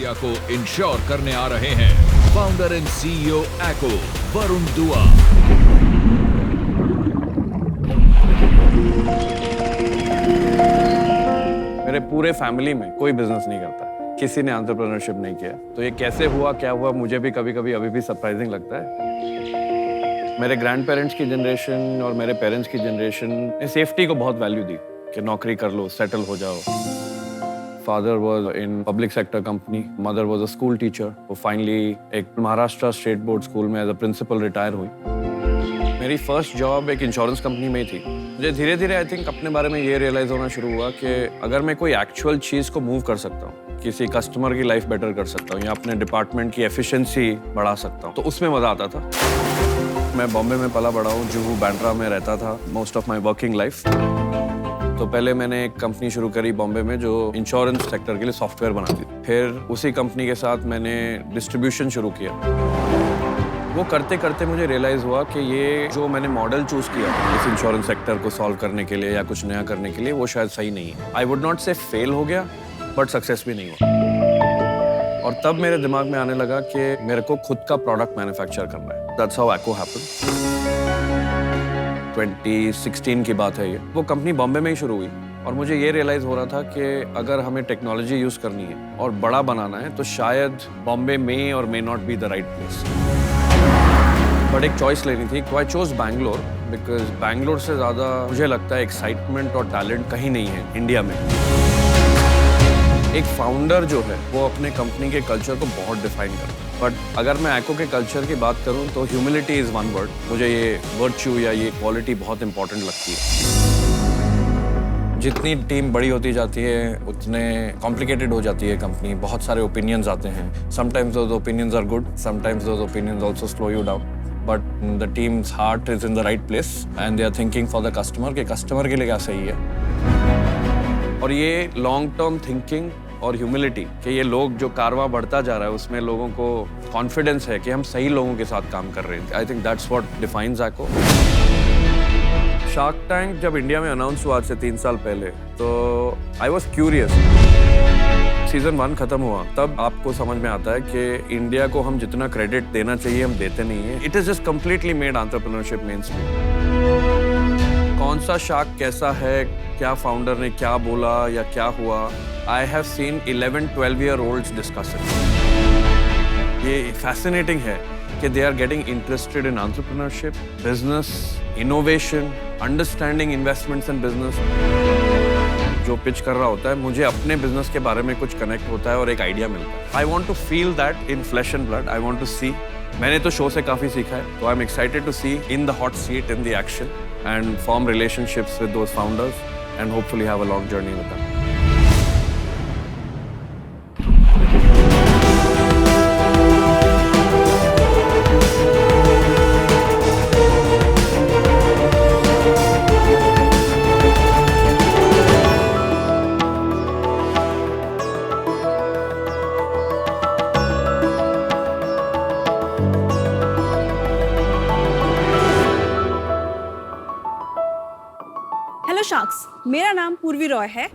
India को ensure करने आ रहे हैं फाउंडर एंड सीईओ एक्को वरुण दुआ। मेरे पूरे फैमिली में कोई बिजनेस नहीं करता, किसी ने एंटरप्रेन्योरशिप नहीं किया, तो ये कैसे हुआ क्या हुआ मुझे भी कभी कभी अभी भी सरप्राइजिंग लगता है। मेरे ग्रैंड पेरेंट्स की जनरेशन और मेरे पेरेंट्स की जनरेशन ने सेफ्टी को बहुत वैल्यू दी कि नौकरी कर लो, सेटल हो जाओ। Father was in public sector company, mother was a school teacher. वो फाइनली एक महाराष्ट्र स्टेट बोर्ड स्कूल में एज अ प्रिंसिपल रिटायर हुई। मेरी फर्स्ट जॉब एक इंश्योरेंस कंपनी में ही थी। मुझे धीरे धीरे आई थिंक अपने बारे में ये रियलाइज होना शुरू हुआ कि अगर मैं कोई एक्चुअल चीज़ को मूव कर सकता हूँ, किसी कस्टमर की लाइफ बेटर कर सकता हूँ या अपने डिपार्टमेंट की एफिशिएंसी बढ़ा सकता हूँ, तो उसमें मज़ा आता था। मैं बॉम्बे में पला बड़ा हूँ, जुहू बांद्रा में रहता था most of my working life. तो पहले मैंने एक कंपनी शुरू करी बॉम्बे में जो इंश्योरेंस सेक्टर के लिए सॉफ्टवेयर बनाती थी। फिर उसी कंपनी के साथ मैंने डिस्ट्रीब्यूशन शुरू किया। वो करते करते मुझे रियलाइज हुआ कि ये जो मैंने मॉडल चूज किया इस इंश्योरेंस सेक्टर को सॉल्व करने के लिए या कुछ नया करने के लिए, वो शायद सही नहीं है। आई वुड नॉट से फेल हो गया, बट सक्सेस भी नहीं हुआ। और तब मेरे दिमाग में आने लगा कि मेरे को खुद का प्रोडक्ट मैन्युफैक्चर करना है। That's how echo happened. 2016 की बात है ये। वो कंपनी बॉम्बे में ही शुरू हुई और मुझे ये रियलाइज हो रहा था कि अगर हमें टेक्नोलॉजी यूज करनी है और बड़ा बनाना है तो शायद बॉम्बे में और may not be the right place. But एक चॉइस लेनी थी, तो I chose Bangalore because Bangalore से ज़्यादा मुझे लगता है एक्साइटमेंट और टैलेंट कहीं नहीं है इंडिया में। एक फाउंडर जो है वो अपने कंपनी के कल्चर को बहुत डिफाइन करता है। बट अगर मैं एक्को के कल्चर की बात करूं तो ह्यूमिलिटी इज़ वन वर्ड। मुझे ये वर्च्यू या ये क्वालिटी बहुत इंपॉर्टेंट लगती है। जितनी टीम बड़ी होती जाती है उतने कॉम्प्लिकेटेड हो जाती है कंपनी। बहुत सारे ओपिनियंस आते हैं। Sometimes those opinions are good, sometimes those opinions also slow you down. But the team's heart is in the right place and they are thinking for the customer कि customer के लिए क्या सही है। और ये लॉन्ग टर्म थिंकिंग और humility कि ये लोग जो कारवां बढ़ता जा रहा है उसमें लोगों को कॉन्फिडेंस है कि हम सही लोगों के साथ काम कर रहे हैं। I think that's what defines echo. Shark tank जब इंडिया में अनाउंस हुआ आज से 3 साल पहले, तो आई वॉज क्यूरियस। सीजन 1 खत्म हुआ तब आपको समझ में आता है कि इंडिया को हम जितना क्रेडिट देना चाहिए हम देते नहीं है। It is just completely made entrepreneurship mainstream. कौन सा शार्क कैसा है, क्या फाउंडर ने क्या बोला या क्या हुआ, I have seen 11-12 year olds discuss it. ये फैसिनेटिंग है कि they are getting interested in entrepreneurship, business, innovation, understanding investments in business. जो पिच कर रहा होता है मुझे अपने बिजनेस के बारे में कुछ कनेक्ट होता है और एक आइडिया मिलता है। I want to feel that in flesh and blood. I want to see. मैंने तो शो से काफी सीखा है, तो I am excited to see in the hot seat in the action and form relationships with those founders and hopefully have a long journey with them. Hello sharks, मेरा नाम पूर्वी रॉय है।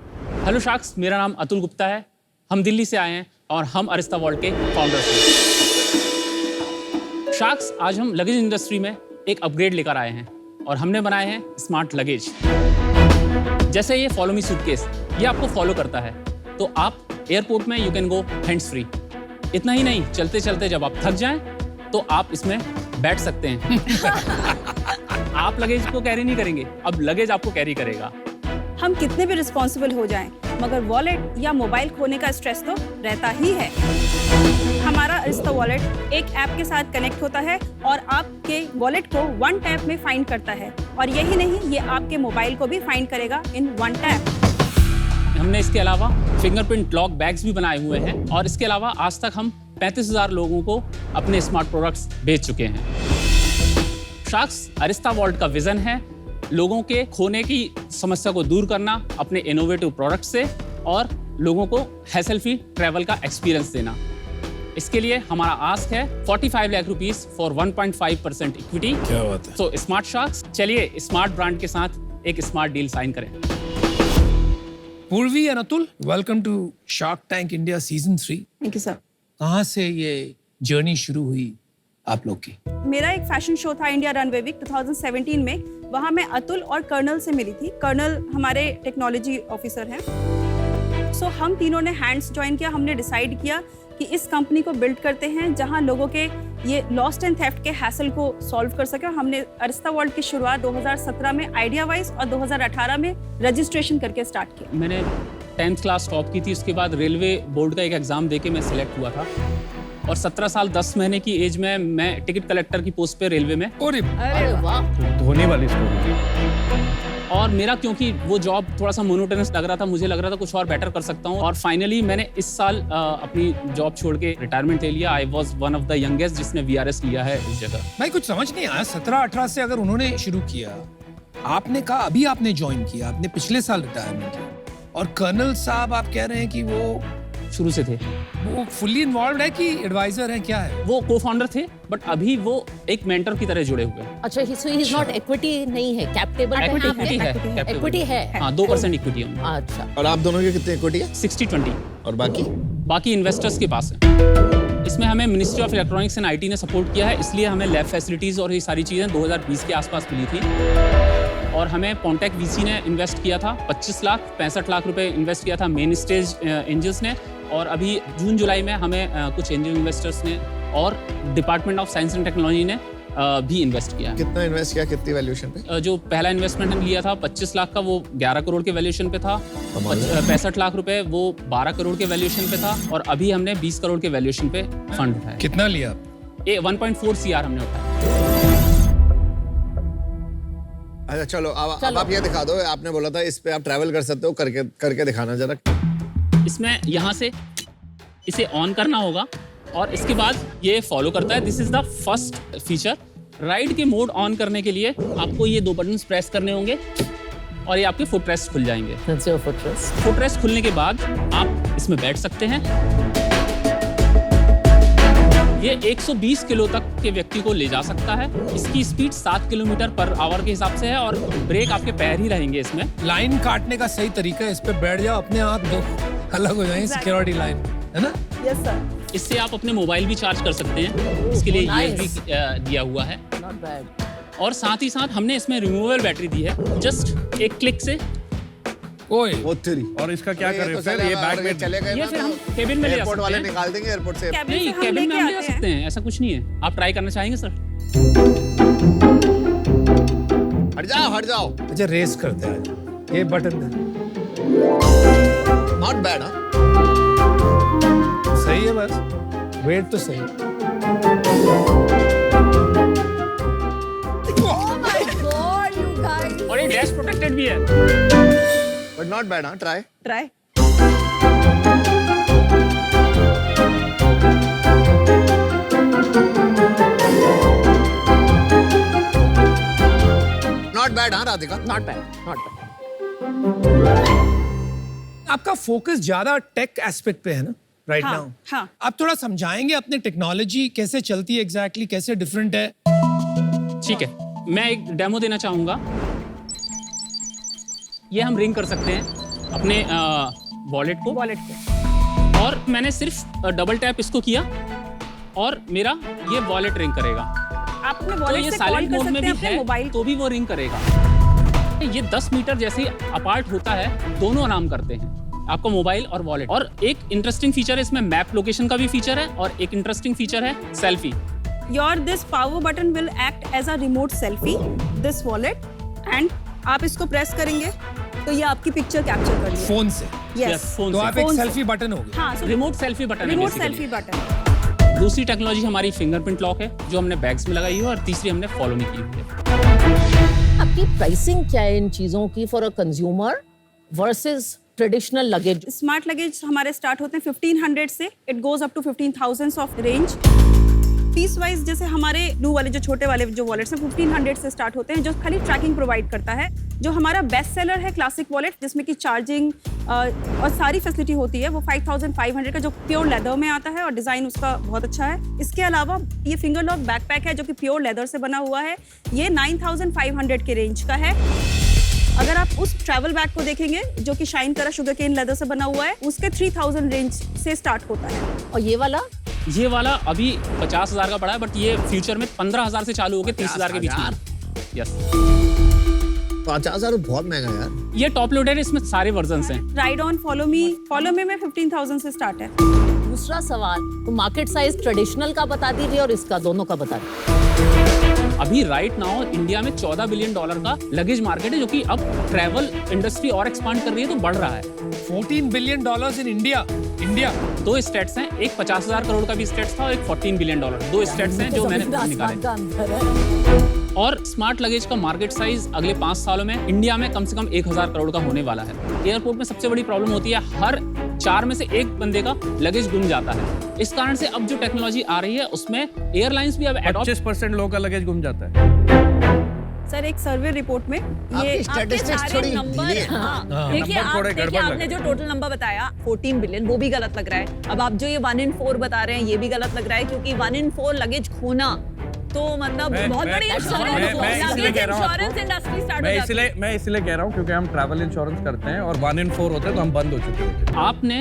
हेलो शार्क्स, मेरा नाम अतुल गुप्ता है। हम दिल्ली से आए हैं और हम अरिस्ता वॉल्ट के फाउंडर्स हैं। शार्क्स, आज हम लगेज इंडस्ट्री में एक अपग्रेड लेकर आए हैं और हमने बनाए हैं स्मार्ट लगेज। जैसे ये फॉलो मी सूटकेस, ये आपको फॉलो करता है, तो आप एयरपोर्ट में you can go hands free. इतना ही नहीं, चलते चलते जब आप थक जाएं तो आप इसमें बैठ सकते हैं। आप लगेज को कैरी नहीं करेंगे, अब लगेज आपको कैरी करेगा। हम कितने भी रिस्पॉन्सिबल हो जाएं, मगर वॉलेट या मोबाइल खोने का स्ट्रेस तो रहता ही है। हमारा अरिस्ता वॉलेट एक ऐप के साथ कनेक्ट होता है और आपके वॉलेट को 1 टैप में फाइंड करता है। और यही नहीं, ये आपके मोबाइल को भी फाइंड करेगा इन 1 टैप। हमने इसके अलावा फिंगरप्रिंट लॉक बैग्स भी बनाए हुए हैं और इसके अलावा आज तक हम 35,000 लोगों को अपने स्मार्ट प्रोडक्ट्स बेच चुके हैं। शार्क्स, अरिस्ता वॉल्ट का विजन है लोगों के खोने की समस्या को दूर करना अपने इनोवेटिव प्रोडक्ट से और लोगों को हैसल फ्री ट्रैवल का एक्सपीरियंस देना। इसके लिए हमारा आस्क है 45 लाख रुपीस फॉर 1.5% इक्विटी। क्या बात है। तो स्मार्ट शार्क्स, चलिए स्मार्ट ब्रांड के साथ एक स्मार्ट डील साइन करें। Purvi and Atul, welcome to shark Tank India season 3। Thank you sir. कहाँ से ये जर्नी शुरू हुई आप लोग की? मेरा एक फैशन शो था इंडिया रनवे वीक 2017 में। वहाँ मैं अतुल और कर्नल से मिली थी। कर्नल हमारे टेक्नोलॉजी ऑफिसर हैं। सो हम तीनों ने हैंड्स ज्वाइन किया। हमने डिसाइड किया कि इस कंपनी को बिल्ड करते हैं जहाँ लोगों के ये लॉस्ट एंड थेफ्ट के हैसल को सॉल्व कर सके। और हमने अरिस्ता वर्ल्ड की शुरुआत 2017 में आइडिया वाइज और 2018 में रजिस्ट्रेशन करके स्टार्ट किया। मैंने 10th क्लास टॉप की थी, उसके बाद रेलवे बोर्ड का एक एग्ज़ाम देके मैं सिलेक्ट हुआ था और 17 साल 10 महीने की एज में मैं टिकट कलेक्टर की पोस्ट पे रेलवे में। अरे वाह, धोनी वाली स्टोरी। और मेरा क्योंकि वो जॉब थोड़ा सा मोनोटोनस लग रहा था, मुझे लग रहा था कुछ और बेटर कर सकता हूँ। और फाइनली मैंने इस साल अपनी जॉब छोड़ के रिटायरमेंट ले लिया। I was one of the youngest जिसने VRS लिया है इस जगह। भाई कुछ समझ नहीं आया, 17-18 से अगर उन्होंने शुरू किया, आपने कहा अभी आपने ज्वाइन किया, आपने पिछले साल रिटायरमेंट किया, और कर्नल साहब आप कह रहे हैं कि वो शुरू से थे। वो फुल्ली इन्वॉल्व है कि एडवाइजर है, क्या है? वो को-फाउंडर थे, बट अभी वो एक मेंटर की तरह जुड़े हुए हैं। अच्छा, सो ही इज नॉट इक्विटी नहीं है, कैपिटल इक्विटी है, इक्विटी है। हाँ, 2% इक्विटी है। अच्छा, और आप दोनों की कितनी इक्विटी है? 60-20। और बाकी इन्वेस्टर्स के पास है। इसमें हमें ministry of electronics and IT ने सपोर्ट किया है, इसलिए हमें लैब फैसिलिटीज और ये सारी चीज़ें 2020 के आसपास मिली थी। और हमें पॉन्टेक VC ने इन्वेस्ट किया था 25 लाख, 65 लाख रुपए इन्वेस्ट किया था मेन स्टेज एंजल्स ने। और अभी जून जुलाई में हमें कुछ एंजल इन्वेस्टर्स ने और department of science and technology ने भी इन्वेस्ट किया। कितना इन्वेस्ट किया, कितनी वैल्यूएशन पे? जो पहला इन्वेस्टमेंट हमने लिया था 25 लाख का, वो 11 करोड़ के वैल्यूएशन पे था। 65 लाख रुपए वो 12 करोड़ के वैल्यूएशन पे था। और अभी हमने 20 करोड़ के वैल्यूएशन पे फंड उठाया। कितना लिया? 1.4 CR हमने उठाया। अच्छा चलो, अब आप ये दिखा दो। आपने बोला था इस पे आप ट्रैवल कर सकते हो, करके दिखाना जरा। इसमें यहाँ से इसे ऑन करना होगा और इसके बाद ये फॉलो करता है। This is the first feature. Ride के मोड ऑन करने के लिए आपको ये 2 बटन्स प्रेस करने होंगे और ये आपके फुट रेस्ट खुल जाएंगे। That's your foot rest. Foot rest खुलने के बाद आप इसमें बैठ सकते हैं। ये 120 किलो तक के व्यक्ति को ले जा सकता है। इसकी स्पीड 7 किलोमीटर पर आवर के हिसाब से है और ब्रेक आपके पैर ही रहेंगे इसमें। लाइन काटने का सही तरीका है, इस पे बैठ जाओ, अपने आप दो अलग हो जाएंगे, सिक्योरिटी लाइन, है ना? Yes sir. इससे आप अपने मोबाइल भी चार्ज कर सकते हैं। इसके लिए nice. USB दिया हुआ है। Not bad. और साथ ही साथ हमने इसमें रिमूवेबल बैटरी दी है। जस्ट एक क्लिक से ओए, वो तेरी। और इसका क्या कर रहे हो तो फिर? चलेगा, ये बैग अगर में चले गए ये ना फिर तो हम केबिन में ले जा एयरपोर्ट सकते वाले हैं। निकाल देंगे एयरपोर्ट से। कैबिन नहीं, से हम केबिन में लेके हम ले जा आते हैं। सकते हैं, ऐसा कुछ नहीं है। आप ट्राई करना चाहेंगे सर? हट जाओ। अच्छा रेस करते हैं, ये बटन दे। Not bad. सही है, बस वेट तो सही। Oh my God, you guys. और ये डैश प्रोटेक्टेड भी है। But not bad. हाँ, ट्राई। ट्राई। Not bad. हाँ Radhika, Not bad, not bad. आपका फोकस ज्यादा टेक एस्पेक्ट पे है ना राइट हाँ, नाउ? हाँ। आप थोड़ा समझाएंगे अपने टेक्नोलॉजी कैसे चलती है एग्जैक्टली, कैसे डिफरेंट है? ठीक है, मैं एक डेमो देना चाहूँगा। ये हम रिंग कर सकते हैं अपने वॉलेट को। और मैंने सिर्फ डबल टैप इसको किया और मेरा ये वॉलेट रिंग करेगा। आप अपने तो वॉलेट ये से कॉल साइलेंट कर मोड में सकते हैं भी अपने है मोबाइल तो भी वो रिंग करेगा। ये 10 मीटर जैसे ही अपार्ट होता है, दोनों आराम करते हैं, आपका मोबाइल और वॉलेट। और एक इंटरेस्टिंग फीचर है इसमें, मैप लोकेशन का भी फीचर है और एक इंटरेस्टिंग फीचर है selfie. Your this power button will act as a remote selfie this wallet and आप इसको प्रेस करेंगे तो ये आपकी पिक्चर कैप्चर कर लेगा फोन से? यस। फोन तो से। आप एक फोन से। सेल्फी बटन होगी। हाँ, रिमोट सेल्फी बटन है रिमोट basically। Selfie button. दूसरी टेक्नोलॉजी हमारी फिंगरप्रिंट लॉक है जो हमने बैग्स में लगाई है और तीसरी हमने फॉलो में की हुई है। आपकी प्राइसिंग क्या है इन चीजों की for a consumer versus traditional luggage? Smart luggage हमारे स्टार्ट होते हैं 1500 से, it goes up to 15,000 of range. Piece wise जैसे हमारे ब्लू वाले जो छोटे वाले जो वॉलेट्स हैं 1500 से स्टार्ट होते हैं, जो खाली ट्रैकिंग प्रोवाइड करता है। जो हमारा बेस्ट सेलर है क्लासिक वॉलेट, जिसमें कि चार्जिंग और सारी फैसिलिटी होती है, वो 5500 का जो प्योर लेदर में आता है और डिज़ाइन उसका बहुत अच्छा है। इसके अलावा ये फिंगर लॉक बैकपैक है जो कि प्योर लेदर से बना हुआ है, ये 9500 के रेंज का है। अगर आप उस ट्रैवल बैग को देखेंगे जो कि शाइन करा शुगर केन लेदर से बना हुआ है, उसके 3000 रेंज से स्टार्ट होता है। और ये वाला अभी 50,000 का पड़ा है, बट ये फ्यूचर में 15,000 से चालू होकर 30,000 के बीच में। यस 50,000 बहुत महंगा यार। ये टॉप लोडेड है, इसमें सारे वर्जन्स हैं। राइड ऑन फॉलो मी में 15,000 से स्टार्ट है। दूसरा सवाल, तो मार्केट साइज ट्रेडिशनल का बता दीजिए और इसका, दोनों का बता दीजिए। अभी राइट नाउ इंडिया में $14 बिलियन का लगेज मार्केट है, जो कि अब ट्रैवल इंडस्ट्री और एक्सपांड कर रही है तो बढ़ रहा है। $14 बिलियन इन इंडिया। दो स्टेट्स हैं, एक 50,000 करोड़ का भी स्टेट्स था और एक $14 बिलियन। दो स्टेट्स हैं जो मैंने निकाले। और स्मार्ट लगेज का मार्केट साइज अगले 5 सालों में इंडिया में कम से कम 1,000 करोड़ का होने वाला है। एयरपोर्ट में सबसे बड़ी प्रॉब्लम होती है, हर 4 में से 1 बंदे का लगेज गुम जाता है। इस कारण से अब जो टेक्नोलॉजी आ रही है उसमें एयरलाइंस भी अब 25% लोगों का लगेज गुम जाता है। सर एक सर्वे रिपोर्ट में ये स्टैटिस्टिक्स थोड़ी नंबर, ढीली है। देखिए आपने जो टोटल नंबर बताया 14 बिलियन, वो भी गलत लग रहा है। अब आप जो ये 1 in 4 बता रहे हैं, ये भी गलत लग रहा है, क्योंकि 1 in 4 लगेज खोना तो मतलब बहुत बड़ी इंश्योरेंस इंडस्ट्री स्टार्ट हो जाती है। मैं इसलिए कह रहा हूँ क्योंकि हम ट्रैवल इंश्योरेंस करते हैं और 1 in 4 होते हैं तो हम बंद हो चुके होते हैं। आपने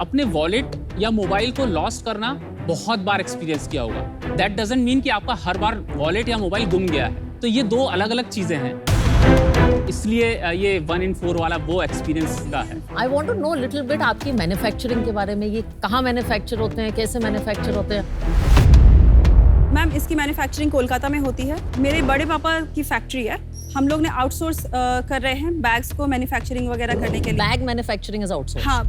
अपने वॉलेट या मोबाइल को लॉस्ट करना बहुत बार एक्सपीरियंस किया होगा। दैट डजंट मीन कि आपका हर बार वॉलेट या मोबाइल गुम गया है। तो ये 2 अलग-अलग चीजें हैं, इसलिए ये 1 in 4 वाला वो एक्सपीरियंस का है। I want to know little bit आपकी मैन्युफैक्चरिंग के बारे में। ये कहाँ मैन्युफैक्चर होते हैं, कैसे मैन्युफैक्चर होते हैं? मैम इसकी मैन्युफैक्चरिंग कोलकाता में होती है। मेरे बड़े पापा की फैक्ट्री है। हम लोग ने आउटसोर्स कर रहे हैं बैग्स को मैन्युफैक्चरिंग वगैरह करने के लिए। Bag manufacturing is outsource. हाँ।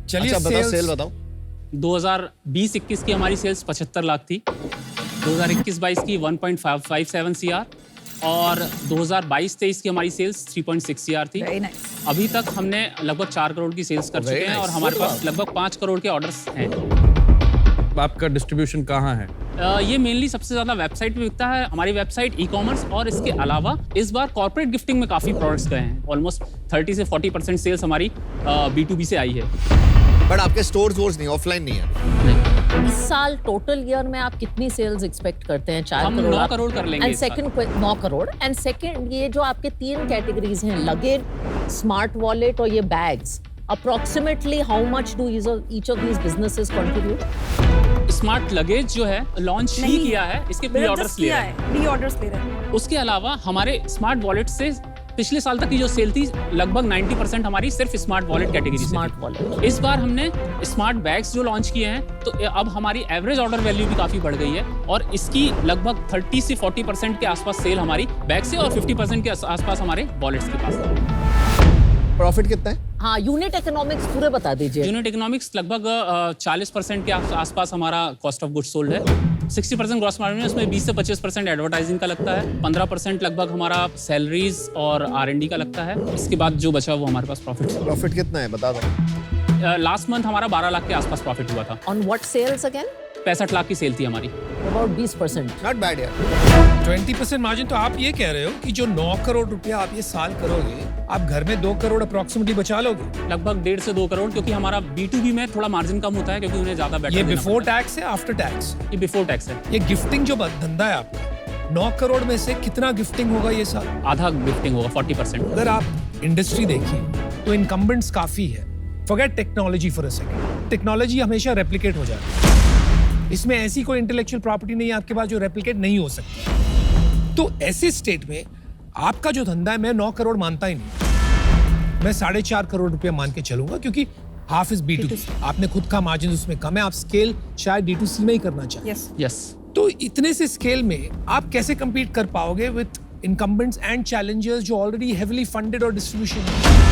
चलिए अच्छा बताओ, सेल बताओ। 2020-21 की हमारी सेल्स 75 लाख थी, 2021-22 की 1.57 CR और 2022-23 की हमारी सेल्स 3.6 CR थी। अभी तक हमने लगभग 4 करोड़ की सेल्स कर चुके हैं और हमारे पास लगभग 5 करोड़ के ऑर्डर्स हैं। आपका डिस्ट्रीब्यूशन कहाँ है? ये मेनली सबसे ज्यादा वेबसाइट पे बिकता है। हमारी वेबसाइट, ई-कॉमर्स और इसके अलावा इस बार कॉर्पोरेट गिफ्टिंग में काफी प्रोडक्ट्स गए हैं। ऑलमोस्ट 30 से 40% सेल्स हमारी B2B से आई है। बट आपके स्टोर्स वोर्स नहीं, ऑफलाइन नहीं है। इस साल टोटल ईयर में आप कितनी सेल्स एक्सपेक्ट करते हैं? 4 हम करोड़ 9 करोड़ कर लेंगे एंड इस साल। सेकंड 9 करोड़। एंड सेकंड, ये जो आपके 3 कैटेगरीज हैं, लगेज, स्मार्ट वॉलेट और ये bags, approximately how much do each of these businesses contribute? Smart luggage जो है लॉन्च ही किया है, इसके प्री ऑर्डर्स ले रहे हैं। प्री ऑर्डर्स ले रहे हैं। उसके अलावा हमारे स्मार्ट वॉलेट से पिछले साल तक की जो सेल थी लगभग 90% हमारी सिर्फ स्मार्ट वॉलेट कैटेगरी से स्मार्ट थी। वॉलेट। इस बार हमने स्मार्ट बैग्स जो लॉन्च किए हैं तो अब हमारी एवरेज ऑर्डर वैल्यू भी काफी बढ़ गई है और इसकी लगभग 30 से 40% के आसपास सेल हमारी बैग से और 50% के आसपास हमारे वॉलेट्स के पास है। प्रॉफिट कितना है? हाँ, यूनिट इकोनॉमिक्स पूरे बता दीजिए। यूनिट इकोनॉमिक्स लगभग 40% के आसपास हमारा कॉस्ट ऑफ गुड्स सोल्ड है। 60% ग्रॉस मार्जिन है, उसमें 20 से 25% एडवर्टाइजिंग का लगता है, 15% लगभग हमारा सैलरीज और R&D का लगता है। इसके बाद जो बचा वो हमारे पास प्रॉफिट है। प्रॉफिट कितना है बता दो। लास्ट मंथ हमारा 12 लाख के आसपास प्रॉफिट हुआ था। On what sales again? 65 lakh की सेल थी हमारी। अबाउट 20%। नॉट बैड यार। 20% मार्जिन। तो आप ये कह रहे हो कि जो 9 करोड़ रुपया आप ये साल करोगे, आप घर में 2 करोड़ अप्रोक्सीमेटली बचा लोगे? लगभग 1.5 से 2 करोड़, क्योंकि हमारा B2B में थोड़ा मार्जिन कम होता है क्योंकि उन्हें ज्यादा बेटर ये देना बिफोर पड़ता टैक्स है, आफ्टर टैक्स? है। ये बिफोर टैक्स है। ये गिफ्टिंग जो धंधा है आपका, 9 करोड़ में से कितना गिफ्टिंग होगा ये साल? आधा गिफ्टिंग होगा, 40%। अगर आप इंडस्ट्री देखिए तो इनकम्बेंट्स काफी है। Forget technology for a second. Technology हमेशा रेप्लिकेट हो जाती है। इसमें ऐसी कोई इंटेलेक्चुअल प्रॉपर्टी नहीं है आपके पास जो रेप्लिकेट नहीं हो सकती। तो ऐसे स्टेट में आपका जो धंधा है, मैं 9 करोड़ मानता ही नहीं, मैं 4.5 करोड़ रुपया मान के चलूंगा, क्योंकि हाफ इज B2B। आपने खुद का मार्जिन उसमें कम है, आप स्केल शायद D2C में ही करना चाहिए। यस। तो इतने से स्केल में आप कैसे compete कर पाओगे विद incumbents and challengers जो ऑलरेडी heavily funded और डिस्ट्रीब्यूशन?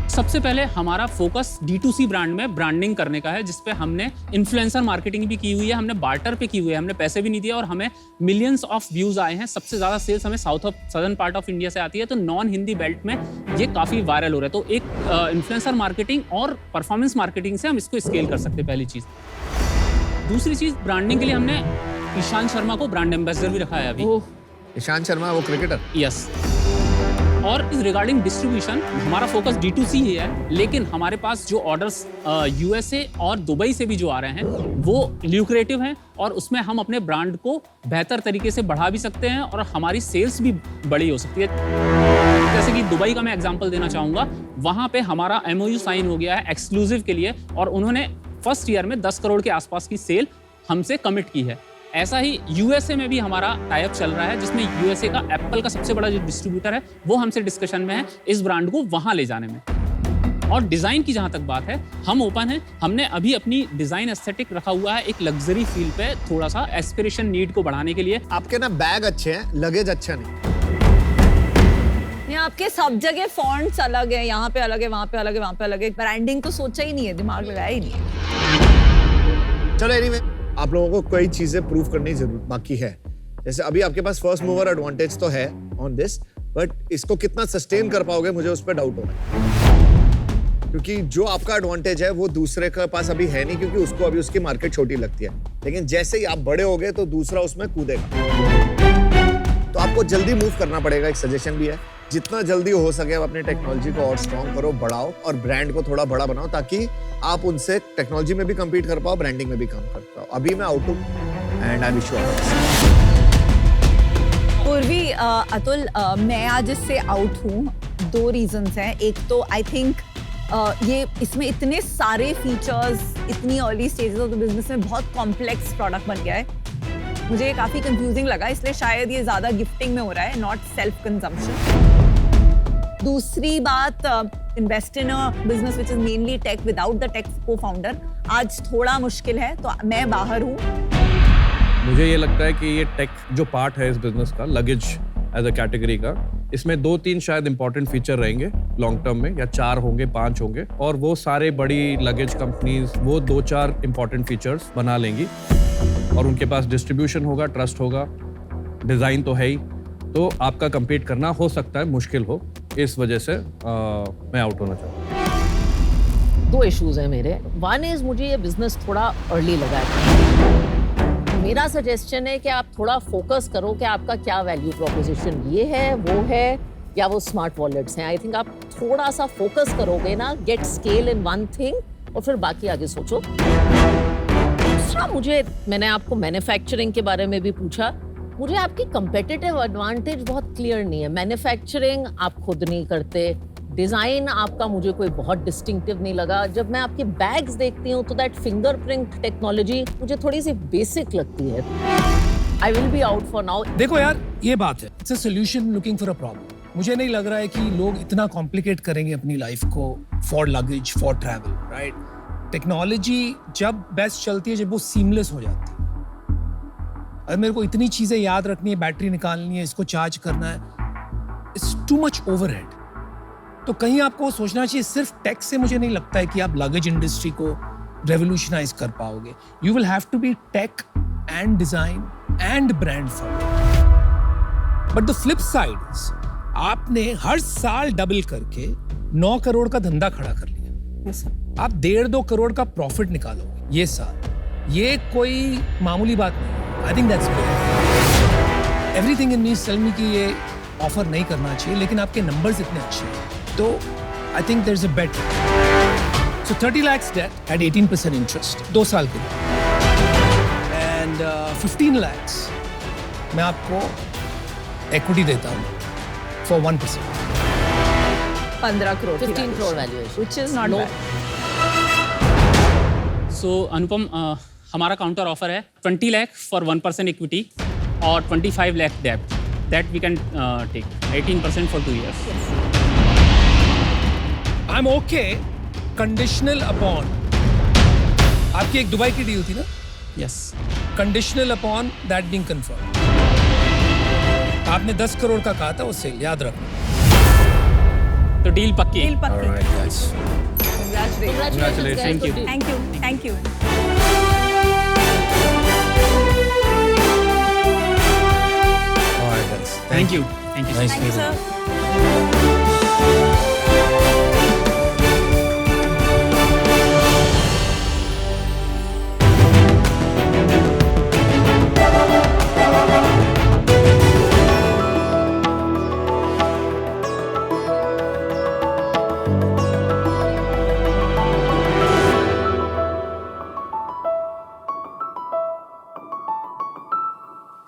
सबसे पहले हमारा फोकस D2C ब्रांड में ब्रांडिंग करने का है, जिसपे हमने इन्फ्लुएंसर मार्केटिंग भी की हुई है, हमने बार्टर पे की हुई है, हमने पैसे भी नहीं दिए और हमें मिलियंस ऑफ व्यूज आए हैं। सबसे ज्यादा सेल्स हमें सदर्न पार्ट ऑफ इंडिया से आती है, तो नॉन हिंदी बेल्ट में ये काफी वायरल हो रहा है। तो एक इन्फ्लुएंसर मार्केटिंग और परफॉर्मेंस मार्केटिंग से हम इसको स्केल कर सकते हैं, पहली चीज। दूसरी चीज, ब्रांडिंग के लिए हमने ईशांत शर्मा को ब्रांड एम्बेसडर भी रखा है अभी। ईशांत शर्मा वो क्रिकेटर? यस। और इस रिगार्डिंग डिस्ट्रीब्यूशन हमारा फोकस D2C ही है, लेकिन हमारे पास जो ऑर्डर्स USA और दुबई से भी जो आ रहे हैं वो ल्यूक्रेटिव हैं और उसमें हम अपने ब्रांड को बेहतर तरीके से बढ़ा भी सकते हैं और हमारी सेल्स भी बड़ी हो सकती है। जैसे कि दुबई का मैं एग्जांपल देना चाहूँगा, वहाँ पे हमारा MOU साइन हो गया है एक्सक्लूसिव के लिए और उन्होंने फर्स्ट ईयर में 10 करोड़ के आसपास की सेल हमसे कमिट की है। ऐसा ही USA में भी हमारा टाइप चल रहा है, जिसमें USA का एप्पल का सबसे बड़ा जो डिस्ट्रीब्यूटर है वो हमसे डिस्कशन में है इस ब्रांड को वहाँ ले जाने में। और डिज़ाइन की जहाँ तक बात है, हम ओपन हैं। हमने अभी अपनी डिज़ाइन एस्थेटिक रखा हुआ है एक लग्जरी फील पे, थोड़ा सा एस्पिरेशन नीड को बढ़ाने के लिए। आपके ना बैग अच्छे हैं, लगेज अच्छा नहीं। आपके सब जगह फॉन्ट्स अलग है, यहाँ पे अलग है, वहाँ पे अलग है, वहाँ पे अलग है। ब्रांडिंग तो सोचा ही नहीं है, दिमाग लगाया ही नहीं है। चलो एनीवे, आप लोगों को कई चीजें प्रूव करनी जरूर बाकी है। जैसे अभी आपके पास फर्स्ट मूवर एडवांटेज तो है ऑन दिस, बट इसको कितना सस्टेन कर पाओगे मुझे उस पर डाउट हो रहा है, क्योंकि जो आपका एडवांटेज है वो दूसरे के पास अभी है नहीं, क्योंकि उसको अभी उसकी मार्केट छोटी लगती है। लेकिन जैसे ही आप बड़े होगे तो दूसरा उसमें कूदेगा, तो आपको जल्दी मूव करना पड़ेगा। एक सजेशन भी है, जितना जल्दी हो सके आप अपनी टेक्नोलॉजी को और स्ट्रॉन्ग करो, बढ़ाओ और ब्रांड को थोड़ा बड़ा बनाओ, ताकि आप उनसे टेक्नोलॉजी में भी compete कर पाओ, ब्रांडिंग में भी काम कर पाओ। अभी मैं आउट हूँ and I wish you all the best. पूर्वी, अतुल, मैं आज इससे आउट हूँ। 2 रीजंस हैं। एक तो आई थिंक ये इसमें इतने सारे फीचर्स इतनी early stages of the business में बहुत कॉम्प्लेक्स प्रोडक्ट बन गया है। मुझे ये काफी कंफ्यूजिंग लगा, इसलिए शायद ये ज्यादा गिफ्टिंग में हो रहा है, नॉट सेल्फ कंजम्पशन। दूसरी बात, invest in a business which is mainly tech without the tech cofounder आज थोड़ा मुश्किल है, तो मैं बाहर हूँ। मुझे ये लगता है कि ये टेक जो पार्ट है इस बिजनेस का, लगेज एज अ कैटेगरी का, इसमें 2-3 शायद इंपॉर्टेंट फीचर रहेंगे लॉन्ग टर्म में, या 4 होंगे, 5 होंगे, और वो सारे बड़ी लगेज कंपनीज वो 2-4 इंपॉर्टेंट फीचर्स बना लेंगी और उनके पास डिस्ट्रीब्यूशन होगा, ट्रस्ट होगा, डिजाइन तो है ही, तो आपका compete करना हो सकता है मुश्किल हो। इस वजह से मैं आउट होना चाहता हूँ। 2 इश्यूज हैं मेरे। वन इज मुझे ये बिजनेस थोड़ा अर्ली लगा है। मेरा सजेशन है कि आप थोड़ा फोकस करो कि आपका क्या वैल्यू प्रोपोजिशन ये है, वो है, या वो स्मार्ट वॉलेट्स हैं। आई थिंक आप थोड़ा सा फोकस करोगे ना, get scale in one thing, और फिर बाकी आगे सोचो। दूसरा, मैंने आपको मैन्युफैक्चरिंग के बारे में भी पूछा। मुझे आपकी कंपेटिटिव एडवांटेज बहुत क्लियर नहीं है। मैन्युफैक्चरिंग आप खुद नहीं करते, डिजाइन आपका मुझे कोई बहुत डिस्टिंक्टिव नहीं लगा। जब मैं आपके बैग्स देखती हूँ तो दैट फिंगरप्रिंट टेक्नोलॉजी मुझे थोड़ी सी बेसिक लगती है। I will be out for now. देखो यार, ये बात है, it's a solution looking for a problem. मुझे नहीं लग रहा है कि लोग इतना कॉम्प्लिकेट करेंगे अपनी लाइफ को for luggage, for travel, right? Technology जब बेस्ट चलती है जब वो सीमलेस हो जाती है। अगर मेरे को इतनी चीजें याद रखनी है, बैटरी निकालनी है, इसको चार्ज करना है, इट्स टू मच ओवरहेड। तो कहीं आपको सोचना चाहिए, सिर्फ टेक से मुझे नहीं लगता है कि आप लगेज इंडस्ट्री को रेवोल्यूशनाइज कर पाओगे। You will have to be tech and design and brand forward. But the flip side is, आपने हर साल डबल करके 9 करोड़ का धंधा खड़ा कर लिया। आप 1.5-2 करोड़ का प्रॉफिट निकालोगे ये साल। ये कोई मामूली बात नहीं। I think that's good. Everything in me is telling me कि ये ऑफर नहीं करना चाहिए, लेकिन आपके नंबर्स इतने अच्छे हैं, तो I think there's a bet. So 30 lakhs debt at 18% interest 2 साल के लिए, and 15 lakhs मैं आपको equity देता हूँ for 1%. 15 crore 15 crore valuation, which is not bad. So अनुपम, हमारा काउंटर ऑफर है 20 लाख फॉर 1% इक्विटी और 25 लाख डेब्ट that we can take 18% for 2 years. I'm okay conditional upon, आपकी एक दुबई की डील थी ना? Yes, conditional upon that being confirm. आपने 10 करोड़ का कहा था, वो सेल याद रखना। तो डील पक्की। डील पक्की। Alright, guys. Congratulations. Thank you. Thank you, thank you. Alright, guys. Thank you, thank you. Nice thank you meeting you. Sir.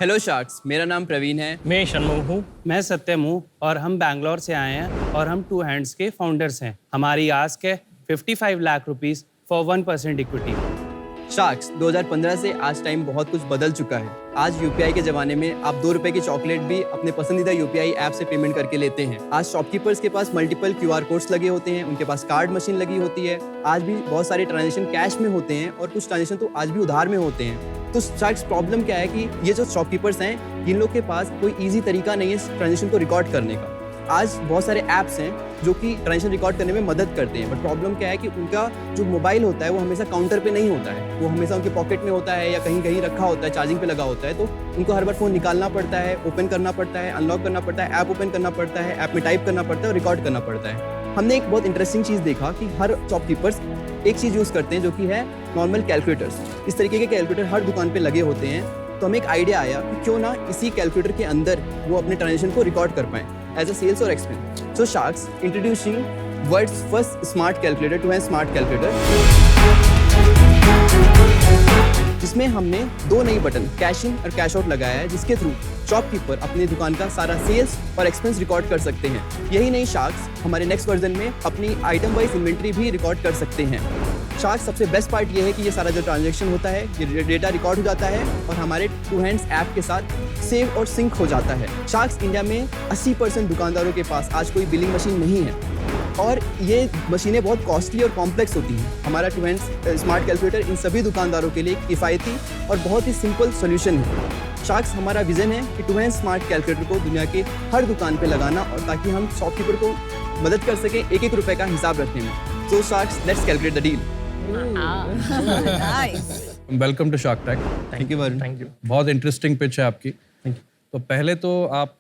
Hello sharks, मेरा नाम प्रवीण है। मैं शनमुख हूँ। मैं सत्यम हूँ और हम बैंगलोर से आए हैं और हम टू हैंड्स के फाउंडर्स हैं। हमारी आस्क है 55 lakh rupees for 1% equity. Sharks, 2015 से आज टाइम बहुत कुछ बदल चुका है। आज यूपीआई के ज़माने में आप 2 रुपए की चॉकलेट भी अपने पसंदीदा यूपीआई ऐप से पेमेंट करके लेते हैं। आज शॉपकीपर्स के पास मल्टीपल QR कोड्स लगे होते हैं, उनके पास कार्ड मशीन लगी होती है। आज भी बहुत सारे ट्रांजेक्शन कैश में होते हैं और कुछ ट्रांजेक्शन तो आज भी उधार में होते हैं। तो शार्क्स, प्रॉब्लम क्या है कि ये जो शॉपकीपर्स हैं, इन लोग के पास कोई ईजी तरीका नहीं है ट्रांजेक्शन को रिकॉर्ड करने का। आज बहुत सारे ऐप्स हैं जो कि ट्रांजेक्शन रिकॉर्ड करने में मदद करते हैं, बट प्रॉब्लम क्या है कि उनका जो मोबाइल होता है वो हमेशा काउंटर पे नहीं होता है, वो हमेशा उनके पॉकेट में होता है या कहीं कहीं रखा होता है, चार्जिंग पे लगा होता है। तो उनको हर बार फ़ोन निकालना पड़ता है, ओपन करना पड़ता है, अनलॉक करना पड़ता है, ऐप ओपन करना पड़ता है, ऐप में टाइप करना पड़ता है और रिकॉर्ड करना पड़ता है। हमने एक बहुत इंटरेस्टिंग चीज़ देखा कि हर शॉपकीपर्स एक चीज़ यूज़ करते हैं जो कि है नॉर्मल कैलकुलेटर्स। इस तरीके के कैलकुलेटर हर दुकान पर लगे होते हैं। तो हमें एक आइडिया आया कि क्यों ना इसी कैलकुलेटर के अंदर वो अपने ट्रांजेक्शन को रिकॉर्ड कर पाएँ as a sales or expense. So Sharks introducing world's first smart calculator to a smart calculator, जिसमें हमने 2 नई बटन कैश इन और कैश आउट लगाया है, जिसके थ्रू शॉपकीपर अपनी दुकान का सारा सेल्स और एक्सपेंस रिकॉर्ड कर सकते हैं। यही नहीं शार्क्स, हमारे नेक्स्ट वर्जन में अपनी आइटम वाइज इन्वेंट्री भी रिकॉर्ड कर सकते हैं। शार्क्स, सबसे बेस्ट पार्ट ये है कि ये सारा जो ट्रांजैक्शन होता है ये डेटा रिकॉर्ड हो जाता है और हमारे टू हैंड्स ऐप के साथ सेव और सिंक हो जाता है। शार्क्स, इंडिया में 80% दुकानदारों के पास आज कोई बिलिंग मशीन नहीं है और ये मशीनें बहुत कॉस्टली और कॉम्प्लेक्स होती हैं। हमारा टू हैंड्स स्मार्ट कैलकुलेटर इन सभी दुकानदारों के लिए एक किफ़ायती और बहुत ही सिंपल सोल्यूशन है। शार्क्स, हमारा विजन है कि टू हैंड्स स्मार्ट कैलकुलेटर को दुनिया के हर दुकान पे लगाना और ताकि हम शॉपकीपर को मदद कर सकें एक रुपए का हिसाब रखने में। So sharks, let's calculate the deal. Welcome to shark Tank. Thank you Varun. Thank you. बहुत इंटरेस्टिंग पिच है आपकी। तो पहले तो आप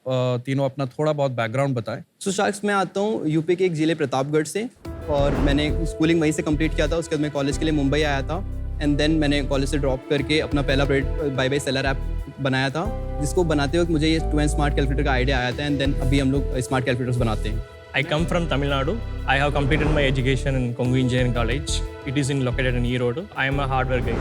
तीनों अपना थोड़ा बहुत बैकग्राउंड बताएं। सो शार्क्स, मैं आता हूँ यूपी के एक ज़िले प्रतापगढ़ से और मैंने स्कूलिंग वहीं से कंप्लीट किया था। उसके बाद मैं कॉलेज के लिए मुंबई आया था एंड देन मैंने कॉलेज से ड्रॉप करके अपना पहला बाय बाय सेलर ऐप बनाया था, जिसको बनाते वक्त मुझे ये टू हैंड स्मार्ट कैलकुलेटर का आइडिया आया था एंड देन अभी हम लोग स्मार्ट कैलकुलेटर्स बनाते हैं। I come from Tamil Nadu. I have completed my education in Kongu Engineering College. It is located in Erode. I am a hardware guy.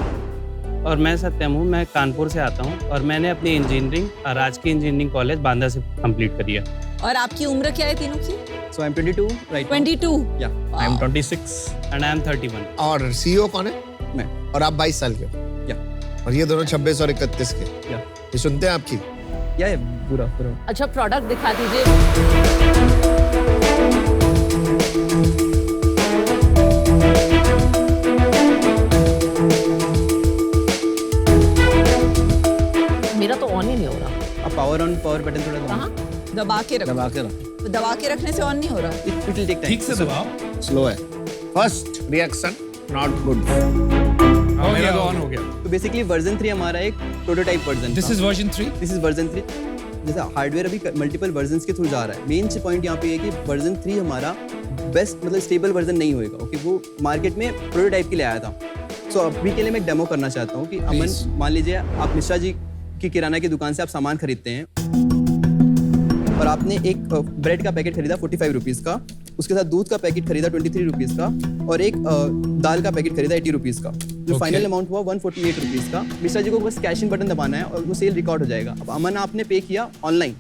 और मैं सत्यम हूँ, मैं कानपुर से आता हूँ और मैंने अपनी इंजीनियरिंग राजकीय इंजीनियरिंग कॉलेज बांदा से कंप्लीट करी है। और आपकी उम्र क्या है तीनों की? So I'm 22 right now. 22? Yeah. I am 26. And I am 31। और CEO कौन है? मैं। और आप 22 साल के हो? Yeah. और ये दोनों 26 और 31 के? Yeah. ये सुनते हैं आपकी? Yeah, पूरा। अच्छा, प्रोडक्ट दिखा दीजिए। मेरा तो ऑन ही नहीं हो रहा। अब पावर ऑन पावर बटन थोड़ा कहाँ? दबा के रखो। रख। दबा के रखने से ऑन नहीं हो रहा। It will take time. ठीक से दबाओ। स्लो है। First reaction not good. मेरा तो ऑन हो गया। तो बेसिकली वर्जन 3 हमारा एक prototype version. This is version 3। This is version 3। जैसा हार्डवेयर अभी मल्टीपल वर्जन्स के थ्रू जा रहा है। मेन पॉइंट यहाँ पे है कि वर्जन 3 हमारा बेस्ट मतलब स्टेबल वर्जन नहीं होएगा। ओके, वो मार्केट में प्रोटोटाइप के लिए आया था। सो अभी के लिए मैं एक डेमो करना चाहता हूँ कि अमन, मान लीजिए आप मिश्रा जी की किराना की दुकान से आप सामान खरीदते हैं और आपने एक ब्रेड का पैकेट खरीदा 45 रुपीज़ का, उसके साथ दूध का पैकेट खरीदा 23 रुपीज़ का और एक दाल का पैकेट खरीदा 80 रुपीज़ का। जो फाइनल अमाउंट हुआ 148 रुपीज़ का। मिश्रा जी को बस कैश इन बटन दबाना है और वो सेल रिकॉर्ड हो जाएगा। अब अमन आपने पे किया ऑनलाइन,